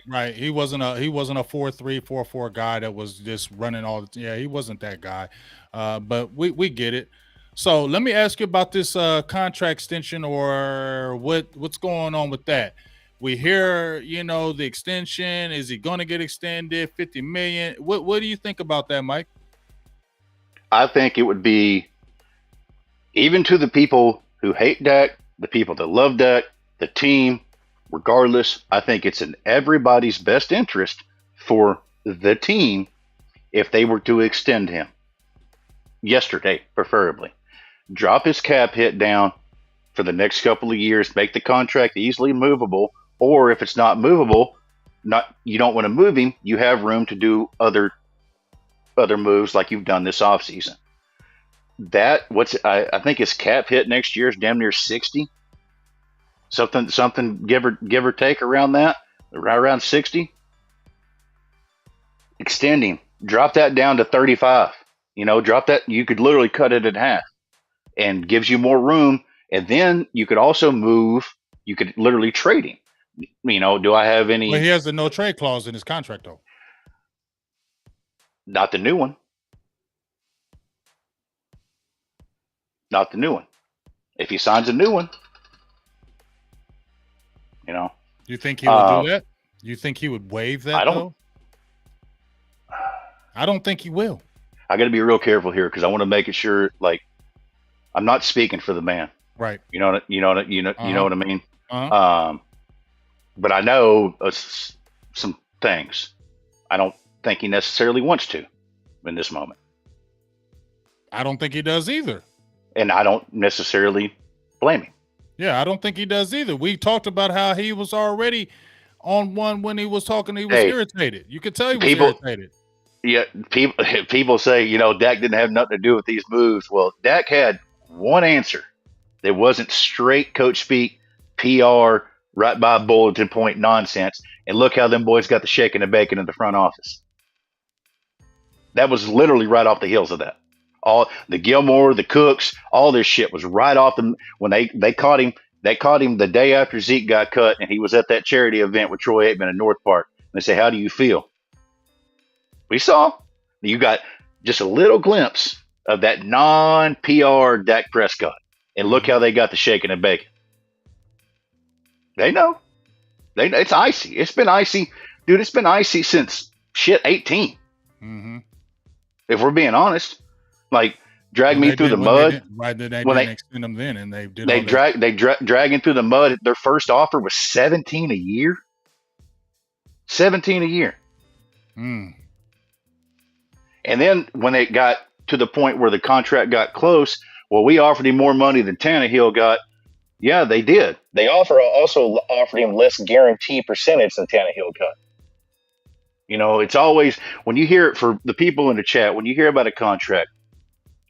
right. He wasn't a 4.3, 4.4 guy that was just running all. Yeah, he wasn't that guy. But we get it. So let me ask you about this contract extension or what's going on with that. We hear, the extension. Is he going to get extended? $50 million. What do you think about that, Mike? I think it would be, even to the people who hate Dak, the people that love Dak, the team, regardless, I think it's in everybody's best interest for the team if they were to extend him. Yesterday, preferably. Drop his cap hit down for the next couple of years, make the contract easily movable. Or if it's not movable, you don't want to move him, you have room to do other moves like you've done this offseason. I think his cap hit next year is damn near 60. Something give or take around that, right around 60. Extending, drop that down to 35. Drop that. You could literally cut it in half, and gives you more room. And then you could also move. You could literally trade him. Do I have any? Well, he has the no trade clause in his contract, though. Not the new one. Not the new one. If he signs a new one, You think he would do that? You think he would waive that? I don't think he will. I got to be real careful here because I want to make it sure. Like, I'm not speaking for the man. Right. You know what I mean. Uh-huh. But I know some things. I don't think he necessarily wants to in this moment. I don't think he does either. And I don't necessarily blame him. Yeah, I don't think he does either. We talked about how he was already on one when he was talking. He was Hey, irritated. You could tell he was people, irritated. yeah, people say, Dak didn't have nothing to do with these moves. Well, Dak had one answer that wasn't straight coach speak, PR, right by bulletin point nonsense. And look how them boys got the shaking and bacon in the front office. That was literally right off the heels of that. All the Gilmore, the Cooks, all this shit was right off them when they caught him. They caught him the day after Zeke got cut, and he was at that charity event with Troy Aikman in North Park. And they say, "How do you feel?" We saw you got just a little glimpse of that non-PR Dak Prescott, and look how they got the shaking and bacon. They know. It's icy. It's been icy, dude. It's been icy since shit 18. Mm-hmm. If we're being honest, like drag Well, me they through did the when they mud. did, right? They When didn't extend them then, and they did they all that. dragging through the mud. Their first offer was 17 a year. 17 a year. Mm. And then when it got to the point where the contract got close, well, we offered him more money than Tannehill got. Yeah, they did. They also offered him less guarantee percentage than Tannehill got. It's always when you hear it for the people in the chat, when you hear about a contract,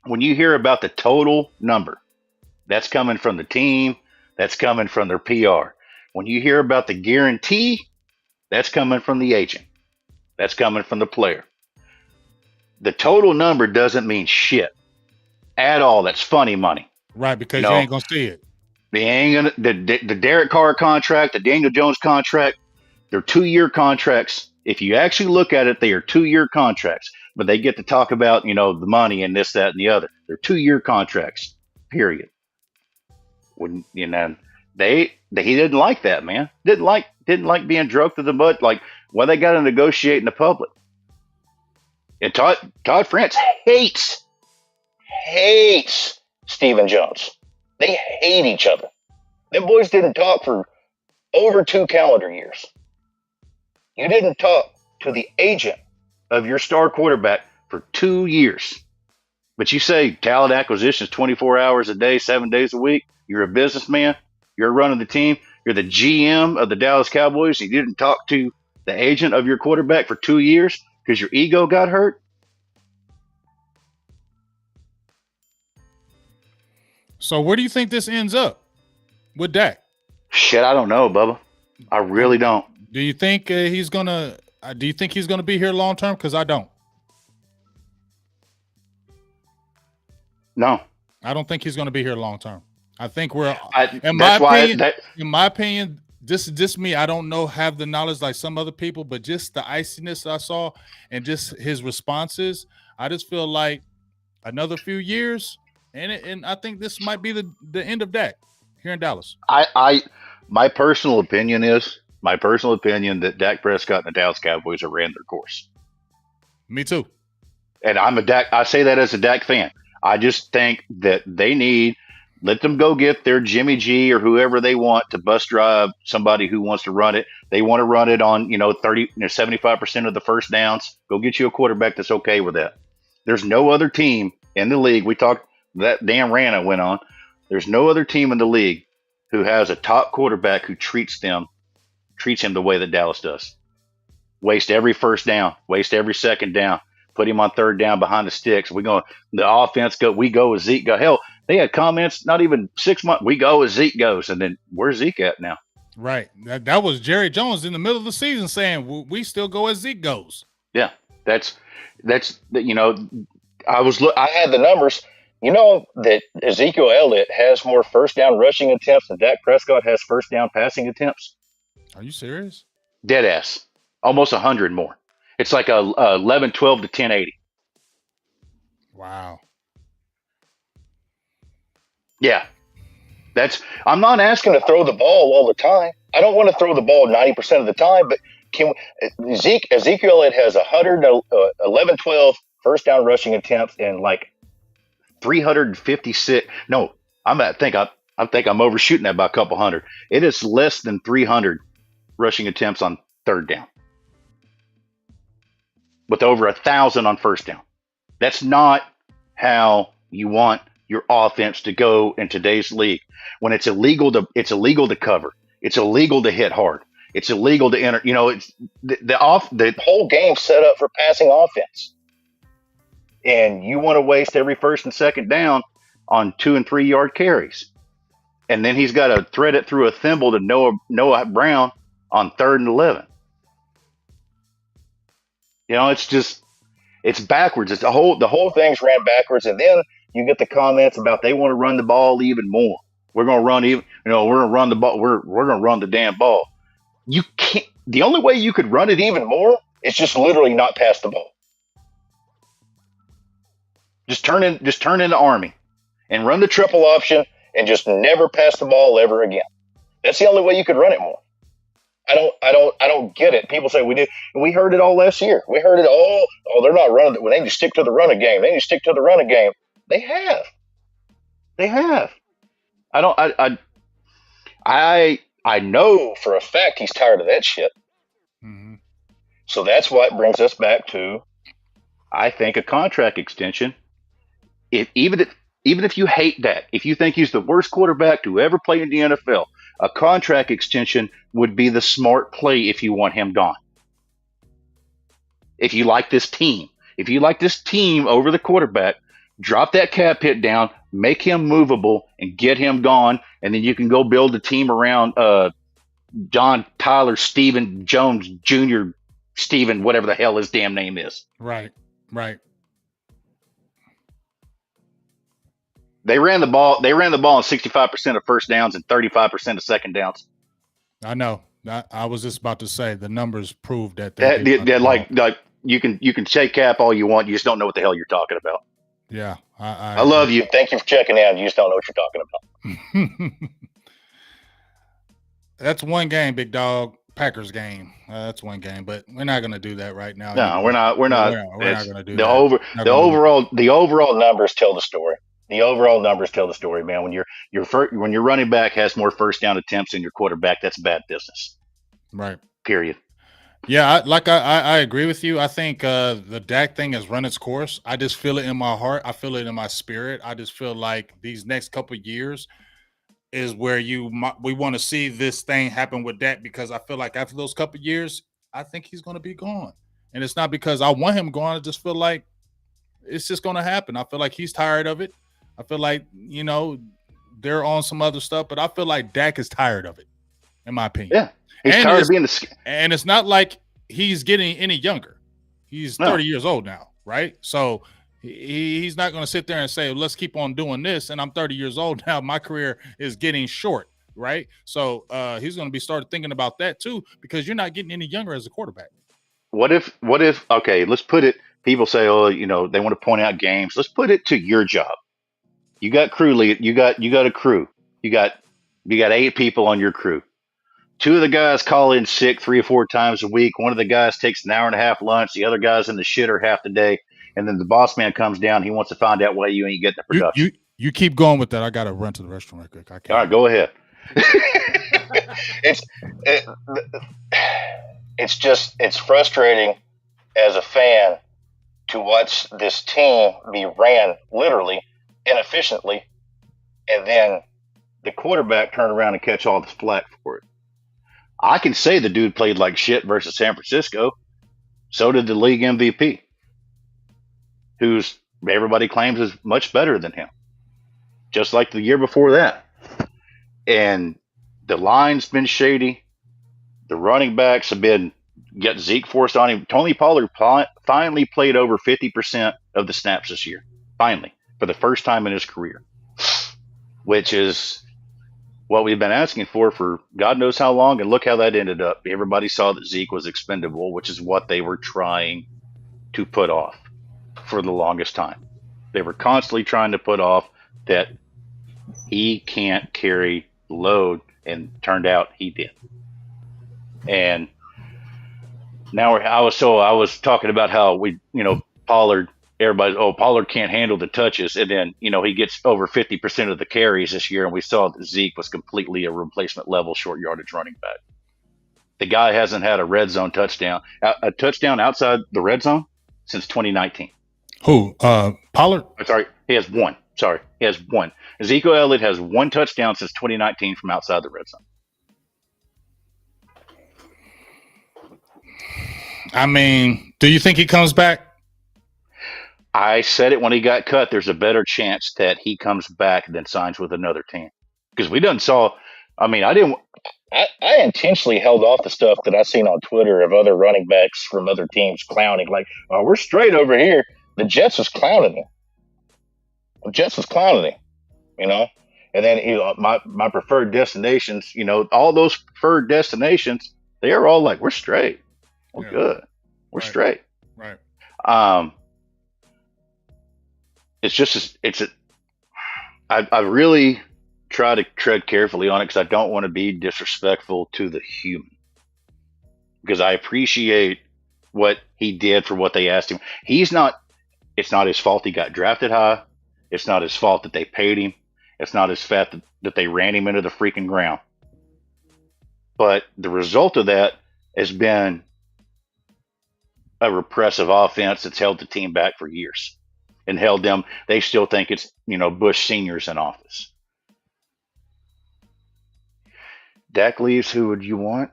when you hear about the total number, that's coming from the team, that's coming from their PR. When you hear about the guarantee, that's coming from the agent, that's coming from the player. The total number doesn't mean shit at all. That's funny money. Right, because you ain't gonna see it. They ain't gonna the Derek Carr contract, the Daniel Jones contract, they're 2-year contracts. If you actually look at it, they are 2-year contracts, but they get to talk about, the money and this, that, and the other. They're 2-year contracts, period. When, he didn't like that, man. Didn't like being drugged through the mud. Like, why they got to negotiate in the public. And Todd France hates Stephen Jones. They hate each other. Them boys didn't talk for over 2 calendar years. You didn't talk to the agent of your star quarterback for 2 years. But you say talent acquisition is 24 hours a day, 7 days a week. You're a businessman. You're running the team. You're the GM of the Dallas Cowboys. You didn't talk to the agent of your quarterback for 2 years because your ego got hurt. So where do you think this ends up with Dak? Shit, I don't know, Bubba. I really don't. Do you think he's gonna? Do you think he's gonna be here long term? Because I don't. No, I don't think he's gonna be here long term. I think we're. In my opinion, this is just me. I don't know, have the knowledge like some other people, but just the iciness I saw and just his responses, I just feel like another few years, and I think this might be the end of Dak here in Dallas. My personal opinion that Dak Prescott and the Dallas Cowboys have ran their course. Me too. And I say that as a Dak fan. I just think that let them go get their Jimmy G or whoever they want to bus drive somebody who wants to run it. They want to run it on, 75% of the first downs. Go get you a quarterback that's okay with that. There's no other team in the league. We talked, that Dan Rana went on. There's no other team in the league who has a top quarterback who treats him the way that Dallas does. Waste every first down, waste every second down, put him on third down behind the sticks. We go as Zeke go. Hell, they had comments not even 6 months. We go as Zeke goes, and then where's Zeke at now? Right. That was Jerry Jones in the middle of the season saying we still go as Zeke goes. Yeah, that's I had the numbers. You know that Ezekiel Elliott has more first down rushing attempts than Dak Prescott has first down passing attempts. Are you serious? Dead ass. Almost 100 more. It's like a 11-12 to 1080. Wow. Yeah. I'm not asking to throw the ball all the time. I don't want to throw the ball 90% of the time, but Ezekiel Elliott has 11-12 first down rushing attempts and like 356. No, I think I'm overshooting that by a couple hundred. It is less than 300 rushing attempts on third down, with over 1,000 on first down. That's not how you want your offense to go in today's league. When it's illegal to cover. It's illegal to hit hard. It's illegal to enter. You know, it's the Whole game set up for passing offense. and you want to waste every first and second down on 2 and 3 yard carries. And then he's got to thread it through a thimble to Noah Brown on 3rd and 11. You know, it's backwards. It's the whole thing's ran backwards. And then you get the comments about they want to run the ball even more. We're going to run even, we're going to run the ball. We're going to run the damn ball. You can't. The only way you could run it even more is just literally not pass the ball. Just turn into Army and run the triple option and just never pass the ball ever again. That's the only way you could run it more. I don't get it. People say we heard it all last year. We heard it all. Oh, they're not running. They need to stick to the running game. They need to stick to the running game. They have. I know for a fact he's tired of that shit. Mm-hmm. So that's what brings us back to, I think, a contract extension. Even if you hate Dak, if you think he's the worst quarterback to ever play in the NFL, a contract extension would be the smart play if you want him gone. If you like this team over the quarterback, drop that cap hit down, make him movable, and get him gone, and then you can go build a team around John Tyler, Stephen Jones Jr., Stephen, whatever the hell his damn name is. Right. They ran the ball on 65% of first downs and 35% of second downs. I know. I was just about to say the numbers prove that. Like you can shake cap all you want. You just don't know what the hell you're talking about. Yeah. I love you. thank you for checking in. You just don't know what you're talking about. That's one game, big dog. Packers game. That's one game, but we're not going to do that right now. No, we're not. We're not going to do that. The overall numbers tell the story. The overall numbers tell the story, man. When your running back has more first down attempts than your quarterback, that's bad business. Right. Period. Yeah, I agree with you. I think the Dak thing has run its course. I just feel it in my heart. I feel it in my spirit. I just feel like these next couple of years is where we want to see this thing happen with Dak, because I feel like after those couple of years, I think he's going to be gone. And it's not because I want him gone. I just feel like it's just going to happen. I feel like he's tired of it. I feel like, they're on some other stuff, but I feel like Dak is tired of it, in my opinion. Yeah. He's tired of being and it's not like he's getting any younger. He's 30 years old now, right? So he's not going to sit there and say, let's keep on doing this. And I'm 30 years old now. My career is getting short, right? So he's going to be started thinking about that too, because you're not getting any younger as a quarterback. What if, okay, let's put it, people say, oh, they want to point out games. Let's put it to your job. You got crew lead. You got a crew. You got 8 people on your crew. 2 of the guys call in sick 3 or 4 times a week. One of the guys takes an hour and a half lunch. The other guy's in the shitter half the day. And then the boss man comes down. He wants to find out why you ain't getting the production. You keep going with that. I got to run to the restroom right quick. I can't. All right, go ahead. It's frustrating as a fan to watch this team be ran literally inefficiently, and then the quarterback turn around and catch all the flack for it. I can say the dude played like shit versus San Francisco. So did the league MVP, who's everybody claims is much better than him, just like the year before that. And the line's been shady. The running backs have been getting Zeke forced on him. Tony Pollard finally played over 50% of the snaps this year. Finally, for the first time in his career, which is what we've been asking for God knows how long. And look how that ended up. Everybody saw that Zeke was expendable, which is what they were trying to put off for the longest time. They were constantly trying to put off that he can't carry the load, and turned out he did. And now I was talking about how Pollard, Pollard can't handle the touches, and then he gets over 50% of the carries this year, and we saw that Zeke was completely a replacement level short yardage running back. The guy hasn't had a red zone touchdown, a touchdown outside the red zone since 2019. Who? Pollard? Sorry, he has one. Sorry, he has one. Ezekiel Elliott has one touchdown since 2019 from outside the red zone. I mean, do you think he comes back? I said it when he got cut. There's a better chance that he comes back than signs with another team because we done saw. I mean, I didn't. I intentionally held off the stuff that I seen on Twitter of other running backs from other teams clowning, like, "Oh, we're straight over here." The Jets was clowning him. The Jets was clowning him, you know. And then my preferred destinations, all those preferred destinations, they are all like, "We're straight, we're good, we're straight." Right. It's just I really try to tread carefully on it because I don't want to be disrespectful to the human. Because I appreciate what he did for what they asked him. It's not his fault he got drafted high. It's not his fault that they paid him. It's not his fault that they ran him into the freaking ground. But the result of that has been a repressive offense that's held the team back for years and held them. They still think it's, Bush seniors in office. Dak leaves, who would you want?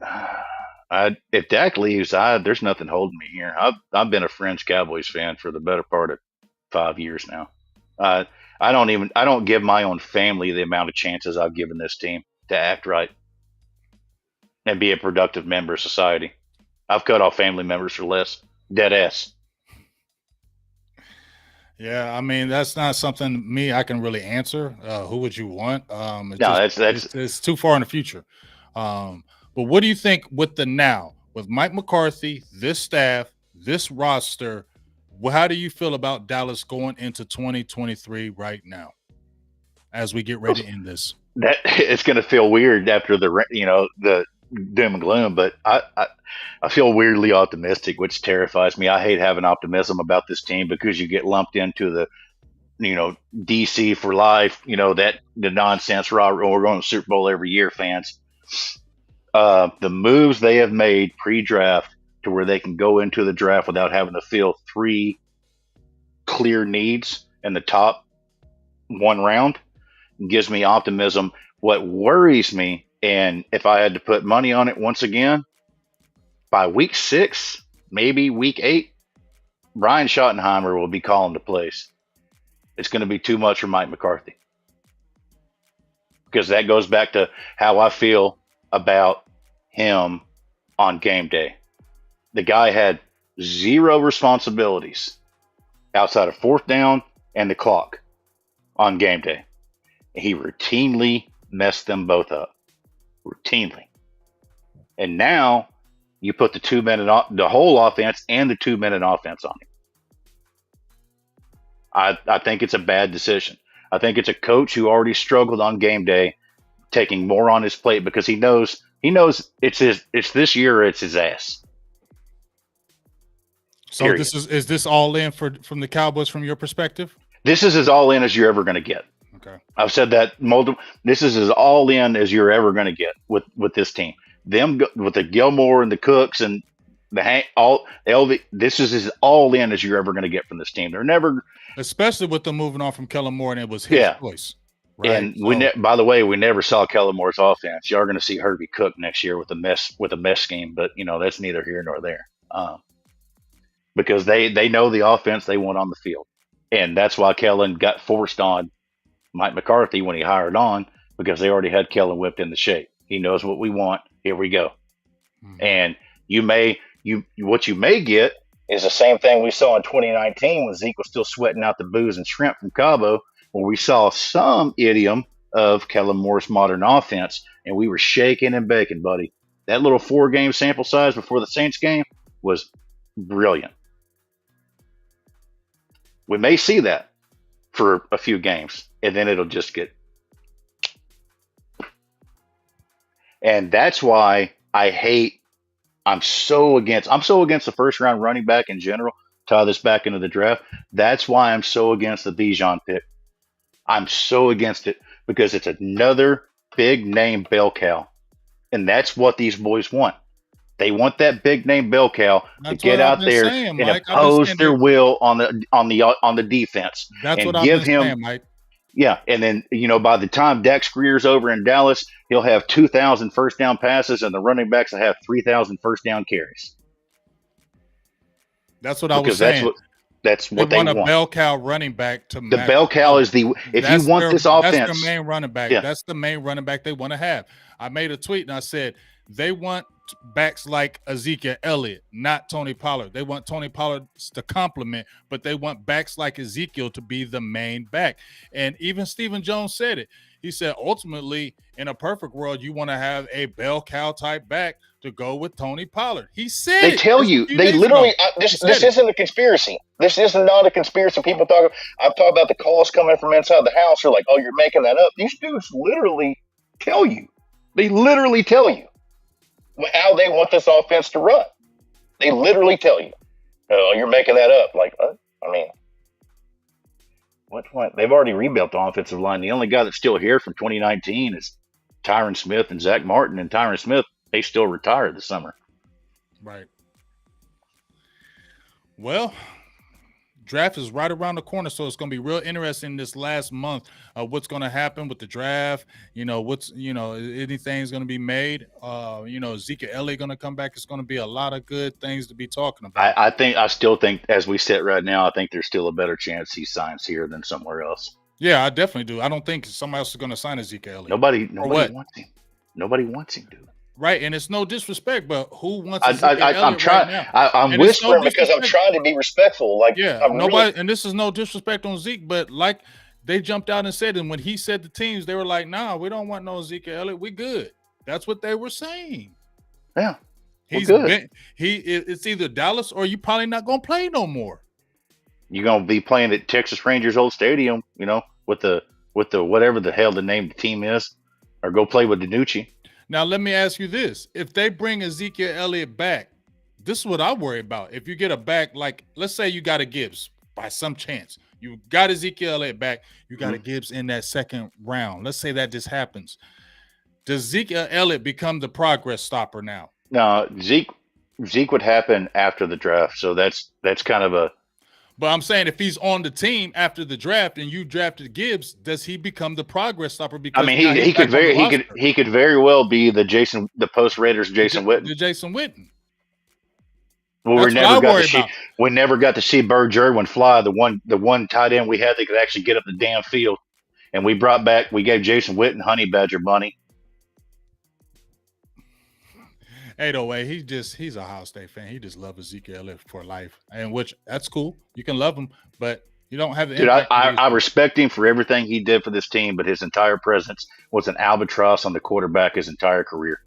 If Dak leaves, there's nothing holding me here. I've been a Friends Cowboys fan for the better part of 5 years now. I don't give my own family the amount of chances I've given this team to act right and be a productive member of society. I've cut off family members for less. Dead ass. Yeah, I mean that's not something I can really answer. Who would you want? It's too far in the future. But what do you think with with Mike McCarthy, this staff, this roster? How do you feel about Dallas going into 2023 right now, as we get ready to end this? That it's going to feel weird after the doom and gloom, but I feel weirdly optimistic, which terrifies me. I hate having optimism about this team because you get lumped into the DC for life, that the nonsense. We're going to Super Bowl every year, fans. The moves they have made pre-draft to where they can go into the draft without having to fill 3 clear needs in the top 1 round gives me optimism. What worries me, and if I had to put money on it once again, by week 6, maybe week 8, Brian Schottenheimer will be calling the plays. It's going to be too much for Mike McCarthy. Because that goes back to how I feel about him on game day. The guy had 0 responsibilities outside of 4th down and the clock on game day. He routinely messed them both up. Routinely. And now you put the 2-minute, the whole offense and the 2-minute offense on him. I think it's a bad decision. I think it's a coach who already struggled on game day, taking more on his plate because he knows it's this year or it's his ass. So period. Is this all in from the Cowboys from your perspective? This is as all in as you're ever going to get. Okay. I've said that multiple. This is as all in as you're ever going to get with this team. Them with the Gilmore and the Cooks and the LV. This is as all in as you're ever going to get from this team. They're never, especially with them moving on from Kellen Moore, and it was his choice. Right? And by the way, we never saw Kellen Moore's offense. You are going to see Herbie Cook next year with a mess scheme, but that's neither here nor there. Because they know the offense they want on the field. And that's why Kellen got forced on Mike McCarthy when he hired on, because they already had Kellen whipped into shape. He knows what we want. Here we go. Mm-hmm. And what you may get is the same thing we saw in 2019 when Zeke was still sweating out the booze and shrimp from Cabo, where we saw some idiom of Kellen Moore's modern offense, and we were shaking and baking, buddy. That little 4-game sample size before the Saints game was brilliant. We may see that for a few games, and then it'll just get. And that's why I'm so against the first round running back in general. Tie this back into the draft. That's why I'm so against the Bijan pick. I'm so against it because it's another big name bell cow. And that's what these boys want. They want that big name bell cow to That's get what I've out been there saying, and Mike. I've been impose saying their will on the defense that's what and I've give been him. saying, Mike. Yeah, and then by the time Dak's career's over in Dallas, he'll have 2,000 first down passes, and the running backs will have 3,000 first down carries That's what I was because saying. that's They what they want a want. bell cow running back to The match bell cow up. is if you want this That's their offense. main running back. Yeah, That's the main running back they want to have. I made a tweet and I said they want backs like Ezekiel Elliott, not Tony Pollard. They want Tony Pollard to complement, but they want backs like Ezekiel to be the main back. And even Stephen Jones said it. He said, ultimately, in a perfect world, you want to have a bell cow type back to go with Tony Pollard. He said They it tell just a you, few they days ago. literally, He this said it. isn't a conspiracy. This is not a conspiracy. People talk, I've talked about the calls coming from inside the house. They're like, oh, you're making that up. These dudes literally tell you. They literally tell you how they want this offense to run. They literally tell you, oh, you're making that up. Like, I mean, what? They've already rebuilt the offensive line. The only guy that's still here from 2019 is Tyron Smith and Zach Martin. And Tyron Smith, they still retired this summer. Right. Well, draft is right around the corner, so it's going to be real interesting this last month of what's going to happen with the draft. Anything's going to be made. Ezekiel Elliott going to come back. It's going to be a lot of good things to be talking about. I still think, as we sit right now, I think there's still a better chance he signs here than somewhere else. Yeah, I definitely do. I don't think somebody else is going to sign Ezekiel Elliott. Nobody wants him. Nobody wants him, dude. Right, and it's no disrespect, but who wants? I'm trying. Right now? I'm whispering because I'm trying to be respectful. Like, yeah, nobody, and this is no disrespect on Zeke, but like they jumped out and said, and when he said the teams, they were like, "Nah, we don't want no Ezekiel Elliott. We good." That's what they were saying. Yeah, he's good. It's either Dallas or you probably not gonna play no more. You're gonna be playing at Texas Rangers old stadium, with the whatever the hell the name of the team is, or go play with DiNucci. Now, let me ask you this. If they bring Ezekiel Elliott back, this is what I worry about. If you get a back, like, let's say you got a Gibbs by some chance. You got Ezekiel Elliott back. You got a Gibbs in that second round. Let's say that just happens. Does Ezekiel Elliott become the progress stopper now? No, Zeke would happen after the draft. So that's kind of a. But I'm saying if he's on the team after the draft and you drafted Gibbs, does he become the progress stopper? Because I mean, he could very well be the post Raiders Jason Witten. The Jason Witten. Well, we never got to see Bird Jerwin fly, the one tight end we had that could actually get up the damn field, and we gave Jason Witten Honey Badger money. 808, he's a Ohio State fan. He just loves Ezekiel Elliott for life, and which that's cool. You can love him, but you don't have the. Dude, I respect him for everything he did for this team, but his entire presence was an albatross on the quarterback his entire career,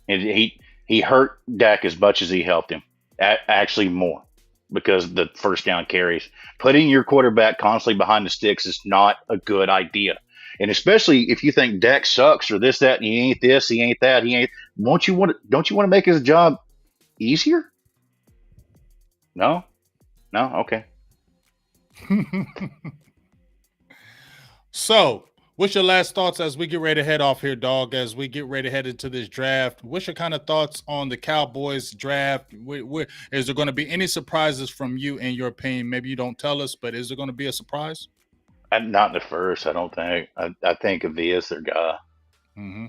and he hurt Dak as much as he helped him. Actually, more, because the first down carries. Putting your quarterback constantly behind the sticks is not a good idea. And especially if you think Dak sucks or this, that, and he ain't this, he ain't that, he ain't. Don't you want to make his job easier? No? Okay. So, what's your last thoughts as we get ready to head off here, dog? As we get ready to head into this draft, what's your kind of thoughts on the Cowboys draft? Is there going to be any surprises from you, in your opinion? Maybe you don't tell us, but is there going to be a surprise? Not in the first, I don't think. I think Avia's their guy. Mm-hmm.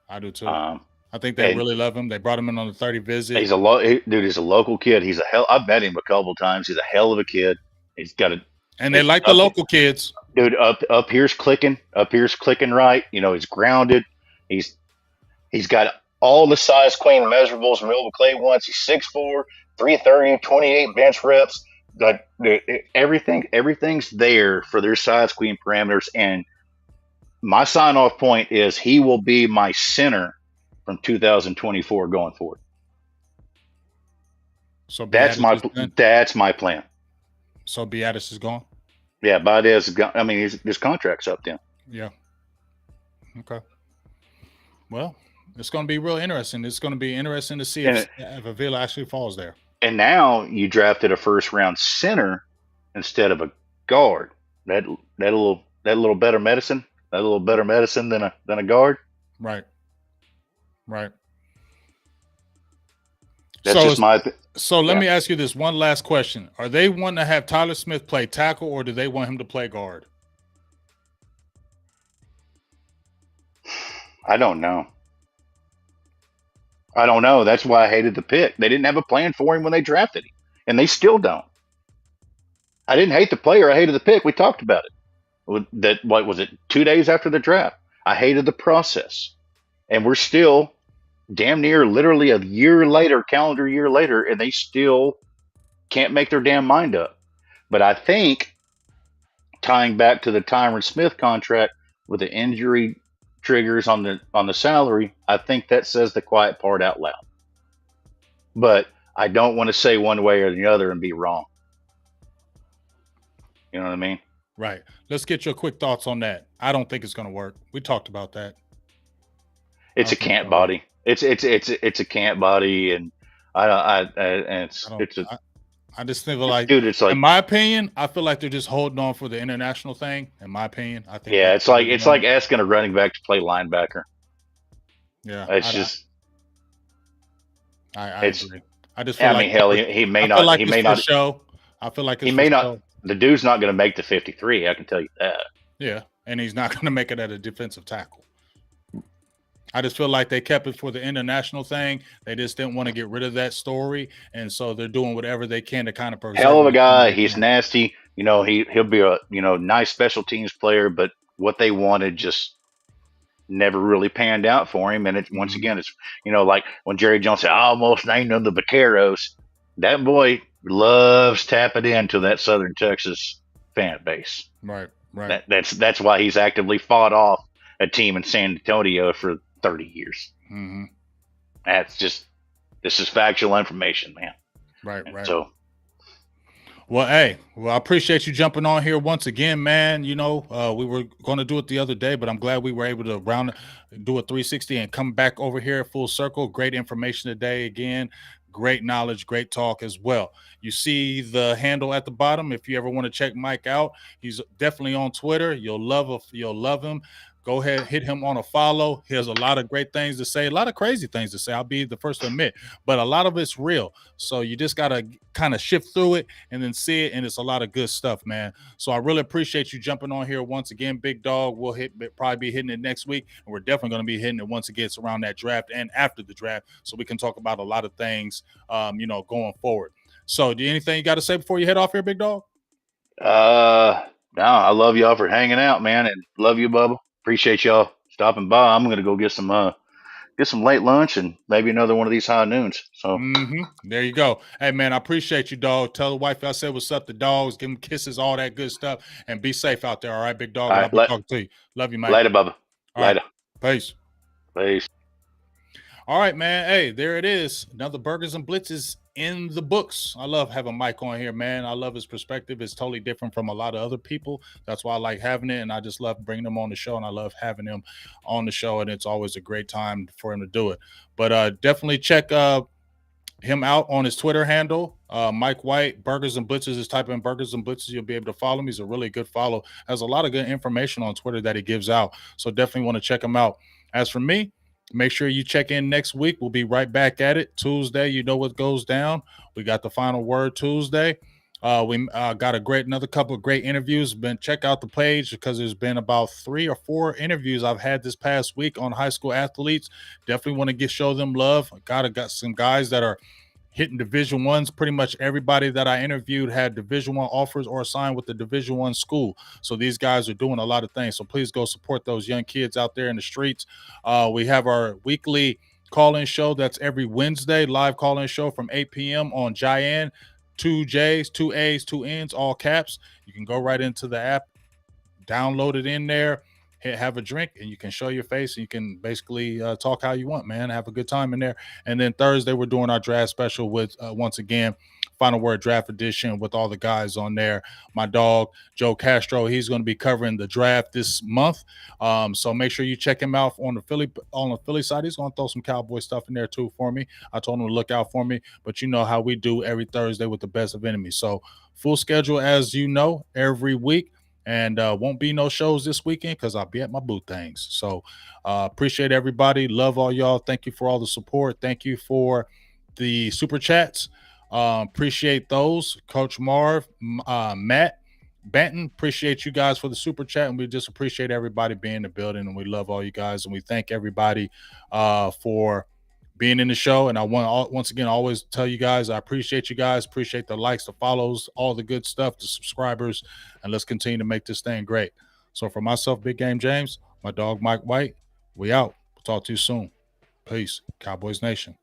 I do too. I think they really love him. They brought him in on the 30 visit. He's a local kid. I met him a couple times. He's a hell of a kid. He's got and they like the local kids. Dude, up here's clicking. Up here's clicking right. He's grounded. He's got all the size queen measurables Mill Clay wants. He's 6'4", 330, 28 bench reps. Everything's there for their size queen parameters, and my sign-off point is he will be my center from 2024 going forward. So that's my plan. So Beatis is gone? Yeah, Baez is gone. I mean, his contract's up then. Yeah. Okay. Well, it's going to be real interesting. It's going to be interesting to see if Avila actually falls there. And now you drafted a first-round center instead of a guard. That little better medicine. That little better medicine than a guard. Right. That's So just my. so let Yeah, me ask you this one last question: are they wanting to have Tyler Smith play tackle, or do they want him to play guard? I don't know. I don't know. That's why I hated the pick. They didn't have a plan for him when they drafted him, and they still don't. I didn't hate the player. I hated the pick. We talked about it. That what was it? 2 days after the draft. I hated the process, and we're still damn near literally a year later, calendar year later, and they still can't make their damn mind up. But I think tying back to the Tyron Smith contract with the injury triggers on the salary, I think that says the quiet part out loud. But I don't want to say one way or the other and be wrong. You know what I mean? Right. Let's get your quick thoughts on that. I don't think it's going to work. We talked about that. It's a can't body. It's a can't body, and I just feel like, dude, it's like, in my opinion, I feel like they're just holding on for the international thing. In my opinion, I think. Yeah, it's like asking a running back to play linebacker. Yeah, it's just. I agree. I just. Feel like hell, he may not. Like he may not show. I feel like he may not. The dude's not going to make the 53. I can tell you that. Yeah, and he's not going to make it at a defensive tackle. I just feel like they kept it for the international thing. They just didn't want to get rid of that story, and so they're doing whatever they can to kind of preserve. Hell of a guy. He's nasty. He'll be a nice special teams player, but what they wanted just never really panned out for him. And once again, it's like when Jerry Jones said, "I almost named them the Vaqueros." That boy loves tapping into that Southern Texas fan base. Right. That's why he's actively fought off a team in San Antonio for 30 years. Mm-hmm. This is factual information, man. Right. So, well, I appreciate you jumping on here once again, man. We were going to do it the other day, but I'm glad we were able to do a 360 and come back over here full circle. Great information today again. Great knowledge, great talk as well. You see the handle at the bottom. If you ever want to check Mike out, he's definitely on Twitter. You'll love him. Go ahead, hit him on a follow. He has a lot of great things to say, a lot of crazy things to say. I'll be the first to admit, but a lot of it's real. So you just got to kind of shift through it and then see it. And it's a lot of good stuff, man. So I really appreciate you jumping on here once again, big dog. We'll probably be hitting it next week. And we're definitely going to be hitting it once it gets around that draft and after the draft. So we can talk about a lot of things, going forward. So anything you got to say before you head off here, big dog? No, I love y'all for hanging out, man. And love you, Bubba. Appreciate y'all stopping by. I'm gonna go get some late lunch and maybe another one of these high noons. So there you go. Hey man, I appreciate you, dog. Tell the wife I said what's up to dogs. Give them kisses, all that good stuff, and be safe out there. All right, big dog. I'll be talking to you. Love you, man. Later, Bubba. Later. Peace. Peace. All right, man. Hey, there it is. Another Burgers and Blitzes in the books. I love having Mike on here, man. I love his perspective. It's totally different from a lot of other people. That's why I like having it, and I just love bringing him on the show, and I love having him on the show, and it's always a great time for him to do it. But definitely check him out on his Twitter handle, Mike White, Burgers and Blitzes. Is type in Burgers and Blitzes. You'll be able to follow him. He's a really good follow. Has a lot of good information on Twitter that he gives out. So definitely want to check him out. As for me, make sure you check in next week. We'll be right back at it. Tuesday, you know what goes down. We got the final word Tuesday. We got another couple of great interviews. Check out the page because there's been about 3 or 4 interviews I've had this past week on high school athletes. Definitely want to show them love. Got some guys that are hitting Division I's. Pretty much everybody that I interviewed had Division I offers or signed with the Division I school. So these guys are doing a lot of things. So please go support those young kids out there in the streets. We have our weekly call-in show. That's every Wednesday, live call-in show from 8 p.m. on Giant. 2 J's, 2 A's, 2 N's, all caps. You can go right into the app, download it in there, have a drink, and you can show your face, and you can basically talk how you want, man. Have a good time in there. And then Thursday, we're doing our draft special with, once again, Final Word Draft Edition with all the guys on there. My dog, Joe Castro, he's going to be covering the draft this month. So make sure you check him out on the Philly side. He's going to throw some Cowboy stuff in there too for me. I told him to look out for me, but you know how we do every Thursday with the best of enemies. So full schedule, as you know, every week. And won't be no shows this weekend because I'll be at my booth things. So appreciate everybody. Love all y'all. Thank you for all the support. Thank you for the super chats. Appreciate those. Coach Marv, Matt, Banton, appreciate you guys for the super chat, and we just appreciate everybody being in the building, and we love all you guys, and we thank everybody for being in the show. And I want once again always tell you guys I appreciate you guys, appreciate the likes, the follows, all the good stuff, the subscribers, and let's continue to make this thing great. So for myself, Big Game James, my dog Mike White, we out. We'll talk to you soon. Peace, Cowboys Nation.